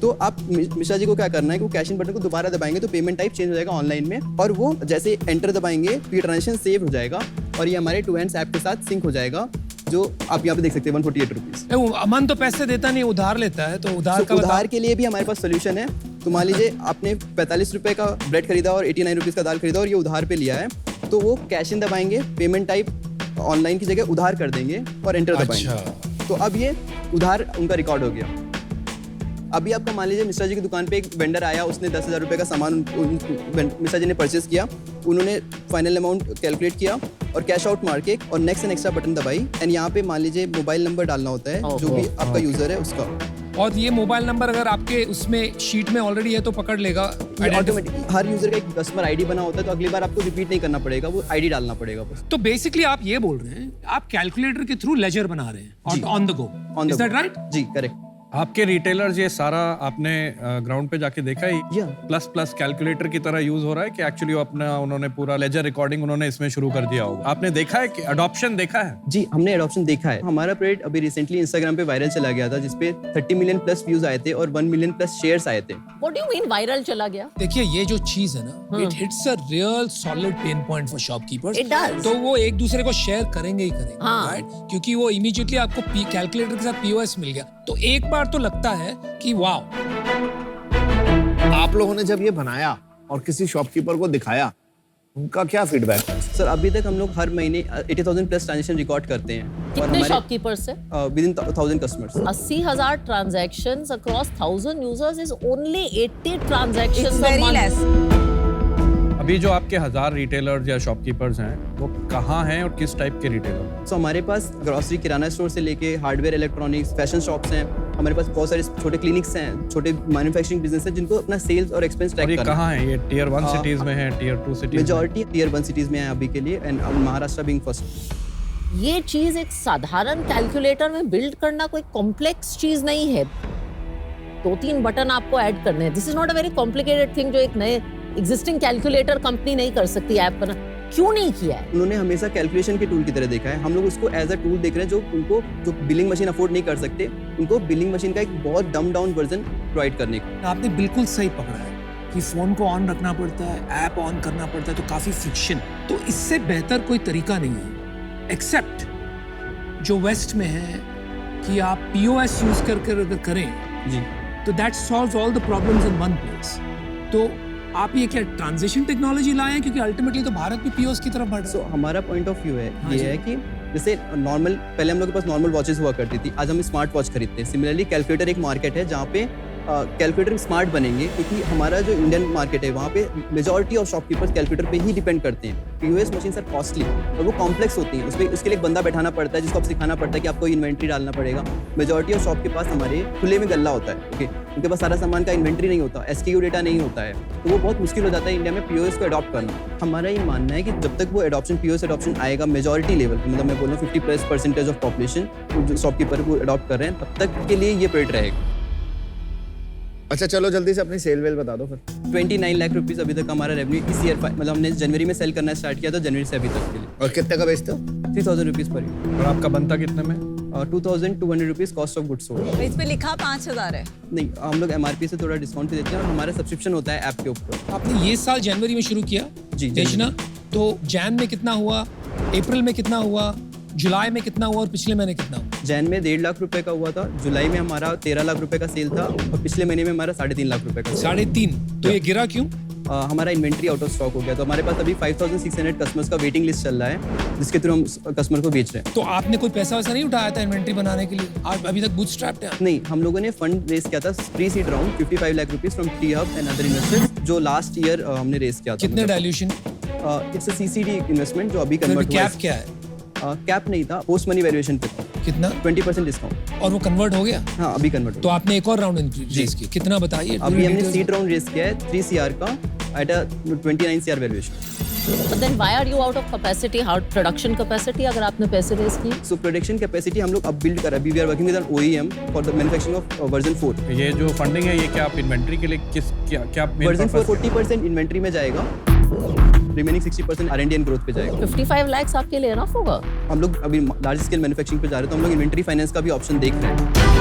तो आप मिश्रा जी को क्या करना है कि वो कैश इन बटन को दोबारा दबाएंगे तो पेमेंट टाइप चेंज हो जाएगा ऑनलाइन में और वो जैसे एंटर दबाएंगे तो ये ट्रांजेक्शन सेव हो जाएगा और ये हमारे टू हैंड्स ऐप के साथ सिंक हो जाएगा, जो आप यहाँ पे देख सकते हैं 148 रुपीज़। अमन तो पैसे देता नहीं, उधार लेता है, तो उधार का उधार के लिए भी हमारे पास सोल्यूशन है। तो मान लीजिए आपने 45 रुपए का ब्रेड खरीदा और 89 रुपीज़ का दाल खरीदा और ये उधार पे लिया है, तो वो कैश इन दबाएंगे, पेमेंट टाइप ऑनलाइन की जगह उधार कर देंगे और एंटर दबाएंगे। तो अब ये उधार उनका रिकॉर्ड हो गया। अभी आपका मान लीजिए मिश्रा जी की दुकान पे एक वेंडर आया, उसने 10,000 रुपये का सामान मिश्रा जी ने परचेज किया, उन्होंने फाइनल अमाउंट कैलकुलेट किया और कैश आउट मार के और नेक्स्ट एंड एक्स्ट्रा बटन दबाई एंड यहाँ पे मान लीजिए मोबाइल नंबर डालना होता है जो भी आपका यूजर है उसका। और ये मोबाइल नंबर अगर आपके उसमें शीट में ऑलरेडी है तो पकड़ लेगा ऑटोमेटिक। हर यूजर का एक कस्टमर आईडी बना होता है, तो अगली बार आपको रिपीट नहीं करना पड़ेगा, वो आईडी डालना पड़ेगा बस। तो बेसिकली आप ये बोल रहे हैं आप कैलकुलेटर के थ्रू लेजर बना रहे हैं on the go. Is that right? जी करेक्ट। आपके रिटेलर्स ये सारा आपने ग्राउंड पे जाके देखा है? या प्लस प्लस कैलकुलेटर की तरह यूज हो रहा है कि एक्चुअली अपना उन्होंने पूरा लेजर रिकॉर्डिंग उन्होंने इसमें शुरू कर दिया होगा? आपने देखा है कि अडॉप्शन देखा है? जी, हमने एडॉप्शन देखा है। हमारा प्रोडक्ट अभी रिसेंटली इंस्टाग्राम पे वायरल चला गया था, जिसपे 30 मिलियन प्लस व्यूज आए थे और 1 मिलियन प्लस शेयर्स आए थे। What do you mean viral चला गया? देखिए ये जो चीज है ना, it hits a real solid pain point for shopkeepers. It does. तो वो एक दूसरे को शेयर करेंगे ही करेंगे, हाँ. राइट? क्योंकि वो इमीडिएटली आपको कैलकुलेटर के साथ पीओएस मिल गया, तो एक बार तो लगता है कि वाओ। आप लोगों ने जब ये बनाया और किसी शॉपकीपर को दिखाया, उनका क्या फीडबैक है? सर अभी तक हम लोग हर महीने 80,000 प्लस ट्रांजैक्शन रिकॉर्ड करते हैं। कितने शॉपकीपर से? With in 1000 customers. 80,000 transactions across 1000 users is only 80 transactions It's a very month. less. अभी जो आपके 1000 रिटेलर्स या शॉपकीपर्स हैं वो कहाँ हैं और किस टाइप के रिटेलर? तो हमारे पास ग्रोसरी किराना स्टोर से लेके हार्डवेयर, इलेक्ट्रॉनिक्स, फैशन शॉप्स हैं। हमारे पास बहुत सारे छोटे क्लिनिक्स हैं, छोटे मैन्युफैक्चरिंग बिजनेस है, जिनको अपना सेल्स और एक्सपेंस ट्रैक और ये करना है। कहाँ है? ये टियर 1 सिटीज में है, टियर 2 सिटीज में? मेजॉरिटी टियर 1 सिटीज में है अभी के लिए, एंड महाराष्ट्र बीइंग फर्स्ट। ये चीज एक साधारण कैलकुलेटर में बिल्ड करना कोई कॉम्प्लेक्स चीज नहीं है। 2-3 बटन आपको ऐड करने हैं। This is not a very complicated thing जो एक नए एग्जिस्टिंग कैलकुलेटर कंपनी नहीं कर सकती ऐप बना। क्यों नहीं किया है? उन्होंने हमेशा कैलकुलेशन के टूल की तरह देखा है। हम लोग उसको एज अ टूल देख रहे हैं, जो उनको जो बिलिंग मशीन अफोर्ड नहीं कर सकते, उनको बिलिंग मशीन का एक बहुत डम डाउन वर्जन प्रोवाइड करने का। आपने बिल्कुल सही पकड़ा है कि फोन को ऑन रखना पड़ता है, ऐप ऑन करना पड़ता है, तो काफी फ्रिक्शन। तो इससे बेहतर कोई तरीका नहीं है एक्सेप्ट जो वेस्ट में है कि आप पीओएस यूज करके अगर करें जी, तो that solves all the problems in one place. तो आप ये क्या ट्रांजिशन टेक्नोलॉजी लाए हैं, क्योंकि अल्टीमेटली तो भारत भी पीओएस की तरफ बढ़ रहा है। हमारा पॉइंट ऑफ व्यू है हाँ ये जी। है कि जैसे नॉर्मल, पहले हम लोग के पास नॉर्मल वॉचेस हुआ करती थी, आज हम स्मार्ट वॉच खरीदते हैं। सिमिलरली कैलकुलेटर एक मार्केट है जहाँ पे कैलकुलेटर स्मार्ट बनेंगे, क्योंकि हमारा जो इंडियन मार्केट है वहाँ पे मेजॉरिटी ऑफ शॉपकीपर्स कैलकुलेटर पे ही डिपेंड करते हैं। पीओएस मशीन सर कॉस्टली और वो कॉम्प्लेक्स होती हैं, उसके लिए एक बंदा बैठाना पड़ता है, जिसको आप सिखाना पड़ता है कि आपको इन्वेंट्री डालना पड़ेगा। मेजॉरिटी ऑफ शॉप के पास हमारे खुले में गल्ला होता है, ओके, उनके पास सारा सामान का इन्वेंट्री नहीं होता, एसक्यू डेटा नहीं होता है, तो वो बहुत मुश्किल हो जाता है इंडिया में पीओएस को अडॉप्ट करना। हमारा ये मानना है कि जब तक वो एडॉप्शन पीओएस एडॉप्शन आएगा मेजॉरिटी लेवल, मतलब मैं बोल रहा हूँ 50% ऑफ पॉपुलेशन जो शॉपकीपर को अडॉप्ट कर रहे हैं, तब तक के लिए ये प्रोडक्ट रहेगा। अच्छा चलो जल्दी से अपनी सेल वेल बता दो फिर। 29 लाख रुपीस अभी तक हमारा रेवेन्यू इस ईयर, मतलब हमने जनवरी में सेल करना स्टार्ट किया था, जनवरी से अभी तक के लिए। और कितने का बेचते हो? 3000 रुपीस पर ईयर। और आपका बनता कितने में? 2200 rupees cost of goods sold. इस पे लिखा 5000 है। नहीं, हम लोग एमआरपी से थोड़ा डिस्काउंट भी देते हैं और हमारा सब्सक्रिप्शन होता है ऐप के ऊपर। आपने ये साल जनवरी में शुरू किया जी, बेचना, तो जैन में कितना हुआ, अप्रैल में कितना हुआ, जुलाई में कितना हुआ और पिछले महीने कितना हुआ? जैन में 1.5 लाख रुपए का हुआ था, जुलाई में हमारा 13 लाख रुपए का सेल था और पिछले महीने में हमारा 3.5 लाख रुपए का। 3.5। तो ये गिरा क्यों? हमारा इन्वेंट्री आउट ऑफ स्टॉक हो गया, तो हमारे पास अभी 5600 कस्टमर्स का वेटिंग लिस्ट चल रहा है, जिसके थ्रू हम कस्टमर को बेच रहे हैं। तो आपने कोई पैसा वैसा नहीं उठाया था इन्वेंट्री बनाने के लिए? आप अभी तक बूटस्ट्रैप्ड हैं? नहीं, हम लोगों ने फंड रेस किया था pre seed round 55 lakh rupees from T hub and other investors, जो लास्ट ईयर हमने रेस किया था। कितने dilution? It's a CCD investment जो अभी कन्वर्ट हुआ। कैप क्या है? कैप नहीं था, पोस्ट मनी वैल्यूएशन पे था। कितना? 20% डिस्काउंट। और वो कन्वर्ट हो गया? हाँ, अभी कन्वर्ट हो तो आपने एक और राउंड रेस की, कितना बताइए? अभी हमने सीड राउंड रेस किया है 3 CR का at a 29 CR valuation. But then why are you out of capacity? How production capacity अगर आपने पैसे रेस किए? सो प्रोडक्शन कैपेसिटी हम लोग अब बिल्ड कर रहे हैं। अभी we are working with an OEM for the manufacturing of version 4। ये जो फंडिंग है ये क्या आप इन्वेंट्री के लिए क्या वर्जन 4 40% इन्वेंट्री में जाएगा, रिमेनिंग 60% R&D एंड ग्रोथ पे जाएगा। 55 lakhs आपके लिए एनफ होगा? हम लोग अभी लार्ज स्केल मैन्युफैक्चरिंग पे जा रहे हैं, तो हम लोग इन्वेंट्री फाइनेंस का भी ऑप्शन देख रहे हैं।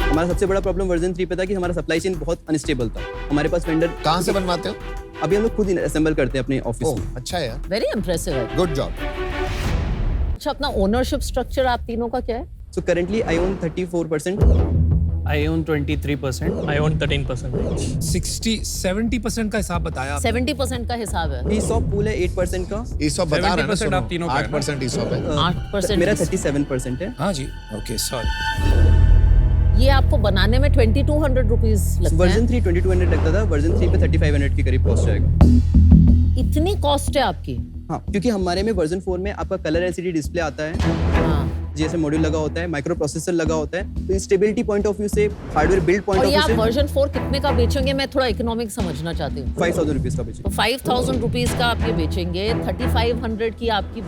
हमारा सबसे बड़ा प्रॉब्लम वर्जन 3 पे था कि हमारा सप्लाई चेन बहुत अनस्टेबल था। हमारे पास वेंडर कहाँ से बनवाते हो? अभी हम लोग खुद असेंबल करते हैं अपने ऑफिस ओह में। अच्छा है यार, Very impressive है। Good job. अच्छा, अपना ओनरशिप स्ट्रक्चर आप तीनों का क्या है? So currently I own 34%। I own 23%. I own 13%. 60-70% का हिसाब बताया आपने। 70% का हिसाब है। ESOP पूल है 8% का। ESOP बता रहे हैं ना, 70% आप तीनों का है ना? 8% ESOP है। 8% मेरा 37% है। हाँ जी, ओके सॉरी। ये आपको बनाने में 2200 रुपीज लगता वर्जन है। 3 2200 लगता था, वर्जन 3 पे 3500 के करीब कॉस्ट जाएगा। इतनी कॉस्ट है आपकी? हाँ, क्योंकि हमारे में वर्जन 4 में आपका कलर LCD डिस्प्ले आता है। हाँ। जीएसएम मॉड्यूल लगा होता है, माइक्रो प्रोसेसर लगा होता है। तो स्टेबिलिटी पॉइंट ऑफ व्यू से, हार्डवेयर बिल्ड पॉइंट और ऑफ ये व्यू आप से वर्जन 4 कितने का बेचेंगे? मैं थोड़ा इकोनॉमिक समझना चाहती हूँ। 5000 रुपीज का बेचेंगे। तो 5000 रुपीज का आप ये बेचेंगे, 3500 की आपकी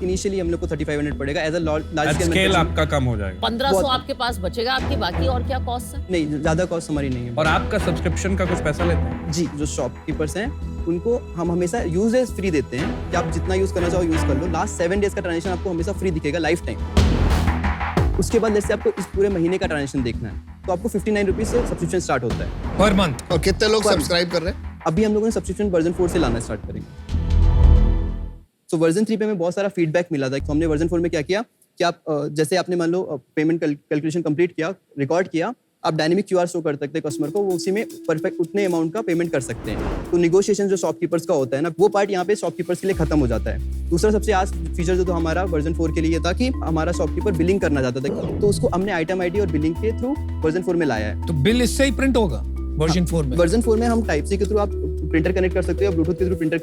इनिशियली हम लोग को 3500 पड़ेगा एज अ लार्ज स्केल आपका कम हो जाएगा। 1500 आपके पास बचेगा। आपकी बाकी और क्या कॉस्ट है? नहीं, ज्यादा कॉस्ट हमारी नहीं है। और आपका सब्सक्रिप्शन का कुछ पैसा लेते हैं? जी, जो शॉपकीपर्स हैं उनको हम हमेशा यूजेस फ्री देते हैं कि आप जितना यूज करना चाहो यूज कर लो। लास्ट 7 डेज का ट्रांजेक्शन आपको हमेशा फ्री दिखेगा लाइफ टाइम। उसके बाद जैसे आपको इस पूरे महीने का ट्रांजेक्शन देखना है तो आपको 59 रुपीज से सब्सक्रिप्शन स्टार्ट होता है पर मंथ। और कितने लोग सब्सक्राइब कर रहे हैं? अभी हम लोगों ने सब्सक्रिप्शन वर्जन 4 से लाना स्टार्ट करेंगे। तो वर्जन 3 पे हमें बहुत सारा फीडबैक मिला था। तो हमने वर्जन 4 में क्या किया कि आप जैसे आपने मान लो पेमेंट कैलकुलेशन कंप्लीट किया, रिकॉर्ड किया, आप डायनेमिक क्यूआर शो कर सकते हैं कस्टमर को, वो उसी में परफेक्ट उतने अमाउंट का पेमेंट कर सकते हैं। तो निगोशिएशन जो शॉपकीपर्स का होता है ना, वो पार्ट यहाँ पे शॉपकीपर्स के लिए खत्म हो जाता है। दूसरा सबसे आज फीचर जो हमारा वर्जन 4 के लिए था कि हमारा शॉपकीपर बिलिंग करना चाहता था, तो उसको हमने आइटम आईडी और बिलिंग के थ्रू वर्जन 4 में लाया है। तो बिल इससे ही प्रिंट होगा वर्जन 4 में? वर्जन 4 में हम टाइप सी के थ्रू आप प्रिंटर कनेक्ट कर सकते हो, ब्लूटूथ के थ्रू प्रिंटर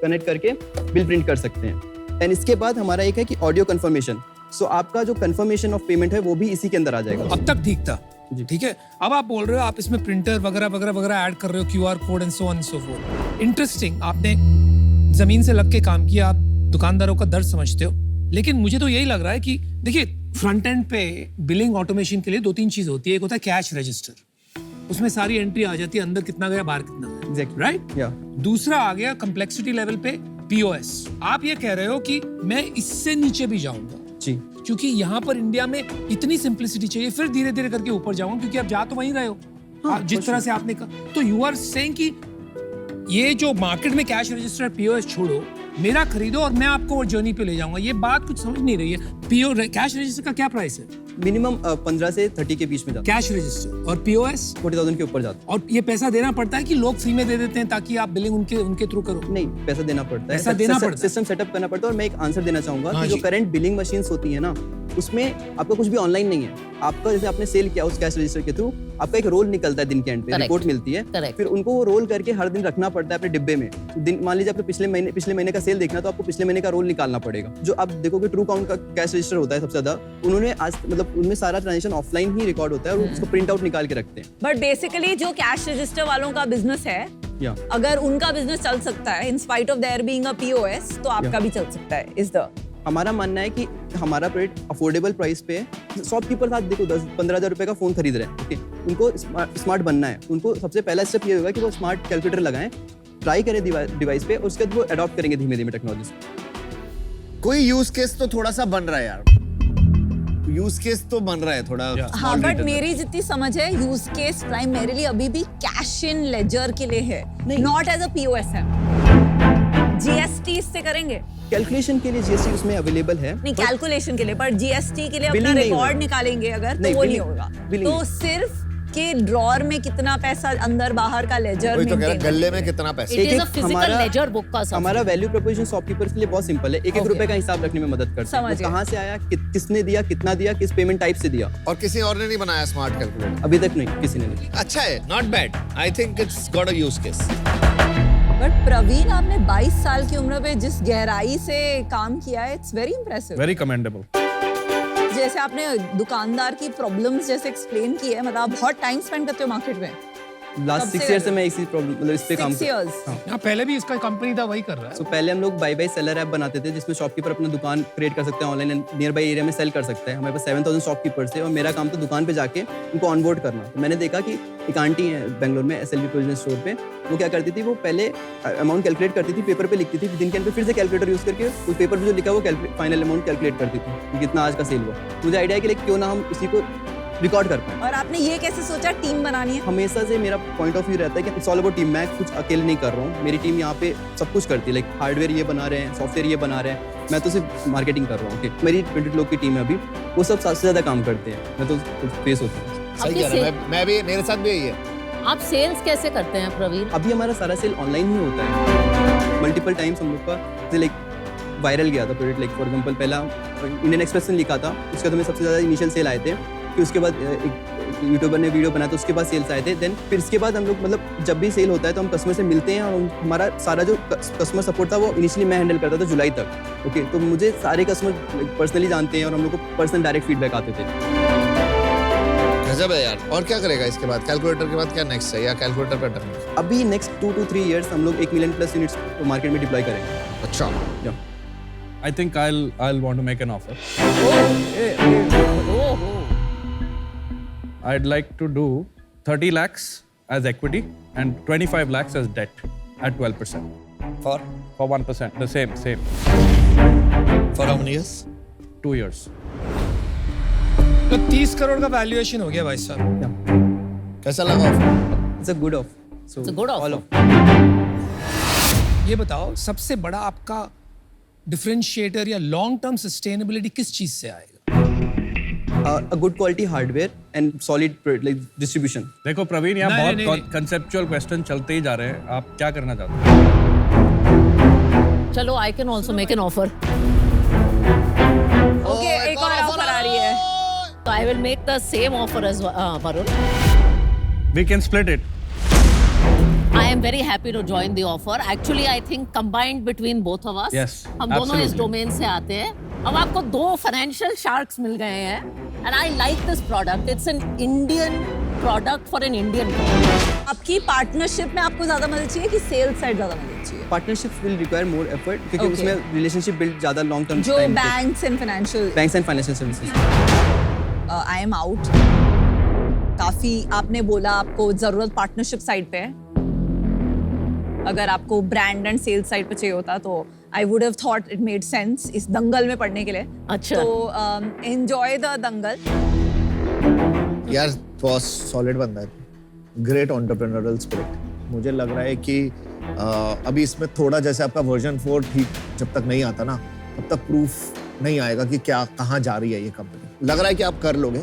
कनेक्ट करके बिल प्रिंट कर सकते हैं। एंड इसके बाद हमारा एक है कि ऑडियो कंफर्मेशन। सो आपका जो कंफर्मेशन ऑफ पेमेंट है वो भी इसी के अंदर आ जाएगा। अब तक ठीक था, ठीक है। अब आप बोल रहे हो आप इसमें प्रिंटर वगैरह वगैरह वगैरह ऐड कर रहे हो, QR code and so on so fourth. Interesting, आपने जमीन से लग के काम किया, आप दुकानदारों का दर्द समझते हो। लेकिन मुझे तो यही लग रहा है कि देखिए, फ्रंट एंड पे बिलिंग ऑटोमेशन के लिए 2-3 चीज होती है। एक होता है कैश रजिस्टर, उसमें सारी एंट्री आ जाती है, अंदर कितना गया बाहर कितना गया, राइट? दूसरा आ गया कंप्लेक्सिटी लेवल पे पीओएस। आप ये कह रहे हो कि मैं इससे नीचे भी जाऊंगा जी, क्योंकि यहाँ पर इंडिया में इतनी सिंप्लिसिटी चाहिए, फिर धीरे धीरे करके ऊपर जाऊंगा, क्योंकि आप जा तो वहीं रहे हो। जिस तरह से आपने कहा, तो यू आर सेइंग कि ये जो मार्केट में कैश रजिस्टर पीओएस छोड़ो, मेरा खरीदो और मैं आपको वो जर्नी पे ले जाऊंगा। ये बात कुछ समझ नहीं रही है। कैश रजिस्टर का क्या प्राइस है? मिनिमम 15 से 30 के बीच में जाता है कैश रजिस्टर, और पीओएस 40,000 के ऊपर जाता है। और ये पैसा देना पड़ता है कि लोग फ्री में दे देते हैं ताकि आप बिलिंग उनके थ्रू करो? नहीं, पैसा देना पड़ता है। पैसा देना पड़ता है, सिस्टम सेटअप करना पड़ता है। और मैं एक आंसर देना चाहूंगा हाँ कि जो करंट बिलिंग मशीन्स होती है ना, उसमें आपका कुछ भी ऑनलाइन नहीं है। आपका जैसे आपने सेल किया उस कैश रजिस्टर के थ्रू, आपका एक रोल निकलता है दिन के एंड पे, रिपोर्ट मिलती है, फिर उनको वो रोल करके हर दिन रखना पड़ता है अपने डिब्बे में। दिन मान लीजिए आपको पिछले महीने का सेल देखना, तो आपको पिछले महीने का रोल निकालना पड़ेगा। जो आप देखोगे ट्रू काउंट का कैश रजिस्टर होता है सबसे ज्यादा, उन्होंने आज मतलब उनमें सारा ट्रांजेक्शन ऑफलाइन ही रिकॉर्ड होता है और उसको प्रिंट आउट निकाल के रखते हैं। बट बेसिकली जो कैश रजिस्टर वालों का बिजनेस है, अगर उनका बिजनेस चल सकता है in spite of their being a POS, तो आपका भी चल सकता है। इज द हमारा मानना है कि हमारा प्रोडक्ट अफोर्डेबल प्राइस पे है। शॉपकीपर साथ देखो 10-15 हज़ार रुपए का फोन खरीद रहे हैं, ओके, उनको स्मार्ट बनना है। उनको सबसे पहला स्टेप ये होगा कि वो स्मार्ट कैलकुलेटर लगाएं, ट्राई करें डिवाइस पे, और उसके बाद वो अडॉप्ट करेंगे धीमे धीमे टेक्नोलॉजी से। कोई यूज केस तो थोड़ा सा बन रहा है यार, यूज केस तो बन रहा है थोड़ा। हाँ, बट मेरी जितनी समझ है, यूज केस प्राइमरीली अभी भी कैश इन लेजर के लिए है, नॉट एज अ पीओएस है। जीएसटी इससे करेंगे, कैलकुलेशन के लिए जीएसटी उसमें अवेलेबल है, नहीं कैलकुलेशन के लिए, पर जीएसटी के लिए अपना रिकॉर्ड निकालेंगे अगर, तो वो नहीं होगा। तो सिर्फ के ड्रॉर में कितना पैसा अंदर बाहर का लेजर तो कह रहा गले में कितना पैसा। It is a physical laser book का हमारा वैल्यू प्रोपोजिशन शॉपकीपर्स के लिए बहुत सिंपल है। 1-1 रुपए का हिसाब रखने में मदद करता है। कहाँ से आया, किसने दिया, कितना दिया, किस पेमेंट टाइप से दिया। और किसी और ने नहीं बनाया स्मार्ट कैलकुलेटर अभी तक? नहीं, किसी ने नहीं। अच्छा है, not bad, I think it's got a use case. But Praveen, आपने 22 साल की उम्र में जिस गहराई से काम किया है, it's very impressive, very commendable. जैसे आपने दुकानदार की प्रॉब्लम्स जैसे एक्सप्लेन की है, मतलब आप बहुत टाइम स्पेंड करते हो मार्केट में। लास्ट 6 ईयर से मैं इसी प्रॉब्लम मतलब इस पे काम कर रहा हूं। हाँ, पहले भी इसका कंपनी था, वही कर रहा है। तो पहले हम लोग बाय सेलर ऐप बनाते थे, जिसमें शॉपकीपर अपना दुकान क्रिएट कर सकते हैं online and near by area में सेल कर सकते हैं। हमारे पास 7000 शॉपकीपर्स थे और मेरा काम था दुकान पे जाके उनको ऑनबोर्ड करना। तो मैंने देखा कि एक आंटी है बेंगलोर में SLV प्रोविजन स्टोर पे, वो क्या करती थी, वो पहले अमाउंट कैलकुलेट करती थी, पेपर पे लिखती थी, दिन के एंड पे फिर से कैलकुलेटर यूज करके उस पेपर पे जो लिखा वो फाइनल अमाउंट कैलकुलेट करती थी कि कितना आज का सेल हुआ। मुझे आइडिया है कि क्यों ना हम इसी को रिकॉर्ड कर पाए। और आपने ये कैसे सोचा टीम बनानी है? हमेशा से मेरा पॉइंट ऑफ व्यू रहता है कि इट्स ऑल अबाउट टीम। मैं कुछ अकेले नहीं कर रहा हूँ, मेरी टीम यहाँ पे सब कुछ करती है। लाइक हार्डवेयर ये बना रहे हैं, सॉफ्टवेयर ये बना रहे हैं, मैं तो सिर्फ मार्केटिंग कर रहा हूँ। मेरी 20 लोग की टीम है अभी, वो सब सबसे ज्यादा काम करते हैं, मैं तो फेस होता हूँ। सही कह रहा है, मैं भी, मेरे साथ भी यही है। आप सेल्स कैसे करते हैं प्रवीण? अभी हमारा सारा सेल ऑनलाइन ही होता है। मल्टीपल टाइम्स हम लोग का जैसे लाइक वायरल गया था प्रोडक्ट, लाइक फॉर एग्जांपल पहला इंडियन एक्सप्रेस ने लिखा था, उसके बाद हमें सबसे ज़्यादा इनिशियल सेल आए थे। फिर उसके बाद एक यूट्यूबर ने वीडियो बनाया तो उसके बाद सेल्स आए थे। देन फिर इसके बाद हम लोग मतलब जब भी सेल होता है तो हम कस्टमर से मिलते हैं और हमारा सारा जो कस्टमर सपोर्ट था वो इनिशियली मैं हैंडल करता था जुलाई तक। ओके, तो मुझे सारे कस्टमर पर्सनली जानते हैं और हम लोग को पर्सनल डायरेक्ट फीडबैक आते थे। गजब है यार। और क्या करेगा इसके बाद? कैलकुलेटर के बाद क्या नेक्स्ट है, या कैलकुलेटर पे टर्न? अभी नेक्स्ट 2 to 3 years हम लोग 1 million+ यूनिट्स मार्केट में डिप्लॉय करेंगे। अच्छा, I think I'll want to make an offer. I'd like to do 30 lakhs as equity and 25 lakhs as debt at 12%. For 1%. The same. how many years? 2 years. तो 30 करोड़ का valuation हो गया भाई साहब। कैसा लगा offer? It's a good offer. So It's a good offer. all of ये बताओ सबसे बड़ा आपका डिफरेंशिएटर या लॉन्ग टर्म सस्टेनेबिलिटी किस चीज से आएगा? a good quality hardware and solid like distribution. देखो प्रवीण, यहाँ नहीं, बहुत कंसेप्चुअल क्वेश्चन चलते ही जा रहे हैं। आप क्या करना चाहते हैं? चलो, I can also make an offer. Okay, एक और ऑफर आ रही है। So I will make the same offer as Varun. We can split it. I am very happy to join the offer. Actually, I think combined between both of us, Yes, हम दोनों इस absolutely. Domain से आते हैं। अब आपको 2 financial sharks मिल गए हैं, and I like this product. It's an Indian product for an Indian company. आपकी पार्टनरशिप में आपको ज्यादा मदद चाहिए कि सेल्स साइड ज्यादा मदद चाहिए? Partnerships will require more effort क्योंकि Okay. उसमें relationship build ज़्यादा long term जो time पे- banks and financial banks and financial services. I am out. काफी आपने बोला आपको जरूरत पार्टनरशिप साइड पे है। अगर आपको ब्रांड एंड सेल्स साइड पे चाहिए होता तो I would have thought it made sense इस दंगल में पढ़ने के लिए। अच्छा। तो एंजॉय द दंगल। यार बॉस सॉलिड बंदा है, ग्रेट एंटरप्रेन्योरियल स्पिरिट। मुझे लग रहा है कि अभी इसमें थोड़ा जैसे आपका वर्जन 4 ठीक जब तक नहीं आता ना तब तक प्रूफ नहीं आएगा कि क्या कहाँ जा रही है ये कंपनी। लग रहा है कि आप कर लोगे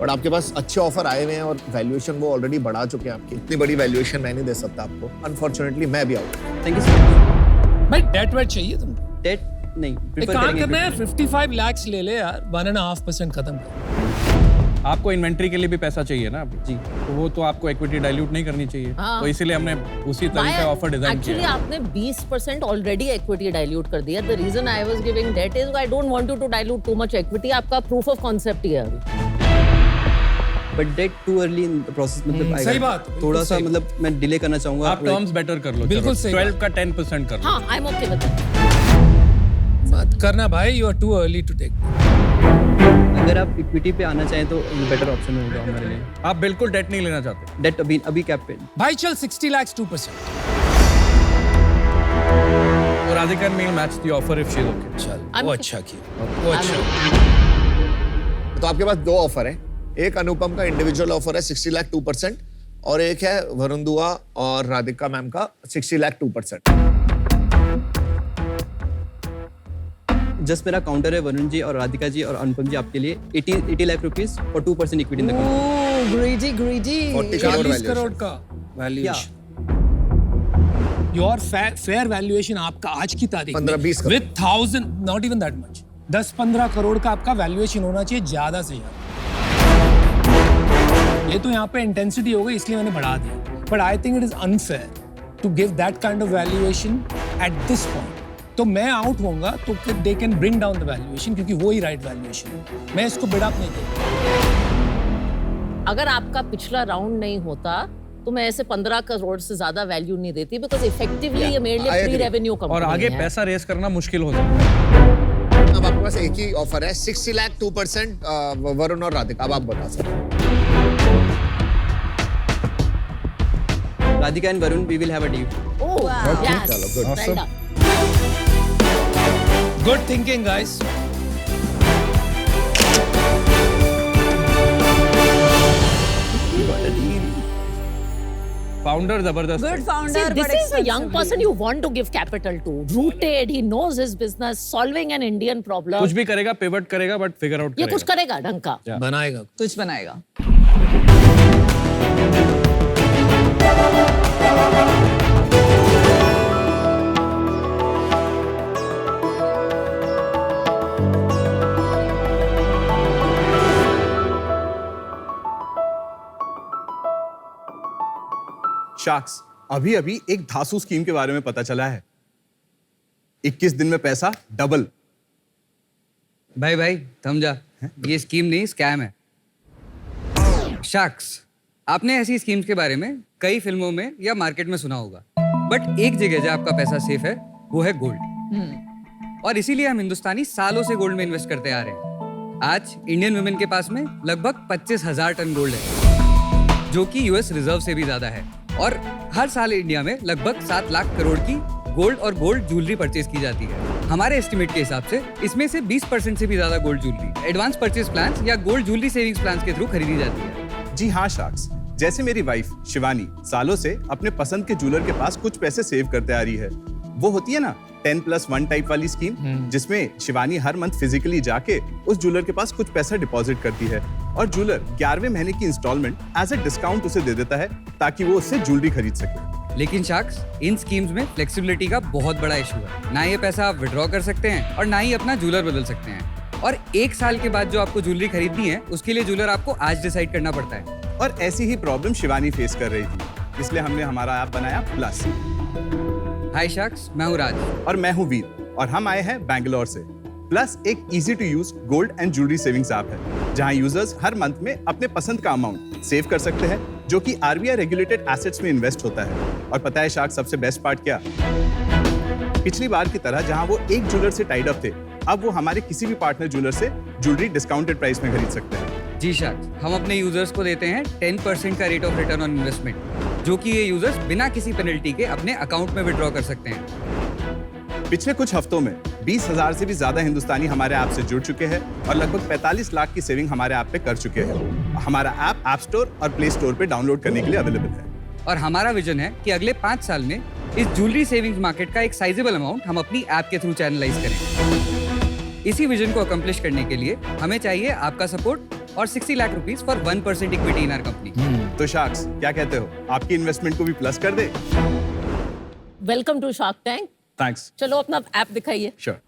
और आपके पास अच्छे ऑफर आए हुए हैं और वैल्यूएशन वो ऑलरेडी बढ़ा चुके हैं आपकी। इतनी बड़ी वैल्यूएशन मैं नहीं दे सकता आपको, अनफॉर्चुनेटली मैं भी out. Thank you so much. भाई डेट वेट चाहिए तुमको? Debt नहीं एक prefer काम करेंगे करना है 55 lakhs ले ले यार, 1.5% खत्म कर। आपको इन्वेंट्री के लिए भी पैसा चाहिए ना अभी। जी। तो वो तो आपको इक्विटी डाइल्यूट नहीं करनी चाहिए। हाँ। तो इसीलिए हमने उसी तरह का ऑफर डिजाइन Actually, किया। आपने 20% ऑलरेडी इक्विटी डाइल्यूट कर दिया। The reason I was giving debt is I don't want you to dilute too much equity. आपका proof of concept ही है अभी। But debt too early in the process मतलब आएगा। सही बात, बिल्कुल थोड़ा सा सही। मतलब मैं डिले करना चाहूंगा। आप टर्म्स बेटर कर लो। बिल्कुल चलो, सही 12 का 10% कर लो। हाँ, I'm okay with that. मत करना भाई, you are too early to take. अगर आप इक्विटी पे आना चाहें तो बेटर ऑप्शन होगा हमारे लिए। आप बिल्कुल डेट नहीं लेना चाहते। डेट अभी कैप पे। भाई चल 60 lakhs 2%। और Radhika may match the offer if she is okay. चल वो अच्छा किया, वो अच्छा। तो आपके पास 2 ऑफर है। एक अनुपम का इंडिविजुअल ऑफर है 60 लाख 2% और एक है वरुण दुआ और राधिका मैम का 60 लाख 2%। जस्ट मेरा काउंटर है वरुण जी और राधिका जी और अनुपम जी आपके लिए 80 लाख रुपीस और 2% equity in the company. Greedy greedy. 40 crore 40 valuation। Crore का वैल्यूएशन। योर फेयर वैल्यूएशन आपका आज की तारीख 15-20 crore. With 1000 not even that much 10-15 crore का आपका वैल्यूएशन होना चाहिए ज्यादा से ज्यादा। ये तो यहाँ पे इंटेंसिटी हो गई इसलिए मैंने बढ़ा दिया, but I think it is unfair to give that kind of valuation at this point. तो मैं आउट होऊंगा तो they can bring down the valuation क्योंकि वो ही राइट वैल्यूएशन है। मैं इसको बिड अप नहीं करूंगा। अगर आपका पिछला राउंड नहीं होता तो मैं ऐसे 15 करोड़ से ज्यादा वैल्यू नहीं देती, बिकॉज इफेक्टिवली ये मेरे लिए प्री रेवेन्यू कंपनी और आगे है। पैसा रेस करना मुश्किल हो जाता है। अब आपके पास एक ही ऑफर है 60 लाख 2% वरुण और राधिका। अब आप बता सकते हैं। Radhika and Varun we will have a deal. Oh, yes. चलो, good. Well Awesome. done. Good thinking guys. Founder जबरदस्त गुड है। See, founder. this is a young person you want to give capital to. Rooted, he knows his business, solving an Indian problem. कुछ भी करेगा, pivot करेगा, but figure out ये करेगा। कुछ करेगा ढंग का। बनाएगा। कुछ बनाएगा। शार्क्स, अभी अभी एक धासु स्कीम के बारे में पता चला है। 21 दिन में पैसा डबल। भाई थम जा, ये स्कीम नहीं स्कैम है। शार्क्स, आपने ऐसी स्कीम्स के बारे में कई फिल्मों में या मार्केट में सुना होगा, बट एक जगह जहाँ आपका पैसा सेफ है वो है गोल्ड। और इसीलिए हम हिंदुस्तानी सालों से गोल्ड में इन्वेस्ट करते आ रहे हैं। आज इंडियन वुमेन के पास में लगभग 25,000 टन गोल्ड है, जो कि यूएस रिजर्व से भी ज्यादा है। और हर साल इंडिया में लगभग 7 लाख करोड़ की गोल्ड और गोल्ड ज्वेलरी परचेज की जाती है। हमारे एस्टिमेट के हिसाब से इसमें से 20% से भी ज्यादा gold jewellery advance purchase plan या गोल्ड ज्वेलरी सेविंग्स प्लान के थ्रू खरीदी जाती है। जी हाँ शार्क्स, जैसे मेरी वाइफ शिवानी सालों से अपने पसंद के ज्वेलर के पास कुछ पैसे सेव करते आ रही है। वो होती है ना 10+1 टाइप वाली स्कीम, जिसमें शिवानी हर मंथ फिजिकली जाके उस ज्वेलर के पास कुछ पैसा डिपॉजिट करती है और ज्वेलर 11वें महीने की इंस्टॉलमेंट एज ए डिस्काउंट उसे दे देता है ताकि वो उससे ज्वेलरी खरीद सके। लेकिन शार्क्स, इन स्कीम्स में फ्लेक्सिबिलिटी का बहुत बड़ा इशू है। ना ये पैसा आप विड्रॉ कर सकते हैं और ना ही अपना ज्वेलर बदल सकते हैं। और 1 साल के बाद जो आपको ज्वेलरी खरीदनी है उसके लिए ज्वेलर आपको आज डिसाइड करना पड़ता है। और ऐसी ही प्रॉब्लम शिवानी फेस कर रही थी, इसलिए हमने हमारा ऐप बनाया प्लस। हाय शार्क्स, मैं हूँ राज और मैं हूँ वीर और हम आए हैं बैंगलोर से। प्लस एक easy to use gold and jewellery savings app है, जहां यूजर्स हर मंथ में अपने पसंद का अमाउंट सेव कर सकते हैं, जो कि आरबीआई रेगुलेटेड एसेट्स में इन्वेस्ट होता है। और पता है शार्क, सबसे बेस्ट पार्ट क्या? पिछली बार की तरह जहां वो एक ज्वेलर से टाइड अप थे, अब वो हमारे किसी भी पार्टनर ज्वेलर से ज्वेलरी डिस्काउंटेड प्राइस में खरीद सकते हैं। जी शार्क, हम अपने यूजर्स को देते हैं 10% का rate of return on investment, जो कि ये यूजर्स बिना किसी पेनल्टी के अपने अकाउंट में विड्रॉ कर सकते हैं। पिछले कुछ हफ्तों में 20,000 से भी ज्यादा हिंदुस्तानी हमारे ऐप से जुड़ चुके हैं और लगभग 45 लाख की सेविंग हमारे ऐप पे कर चुके हैं। हमारा ऐप स्टोर और प्ले स्टोर पे डाउनलोड करने के लिए अवेलेबल है। और हमारा विजन है कि अगले 5 साल में इस ज्वेलरी सेविंग्स मार्केट का एक साइजेबल अमाउंट हम अपनी ऐप के थ्रू चैनलाइज करें। इसी विजन को अकम्प्लिश करने के लिए हमें चाहिए आपका सपोर्ट और 60 lakh rupees for 1% equity in our company. तो शार्क्स, क्या कहते हो, आपकी इन्वेस्टमेंट को भी प्लस कर दे? Welcome to shark tank. Thanks. चलो अपना ऐप दिखाइए। श्योर।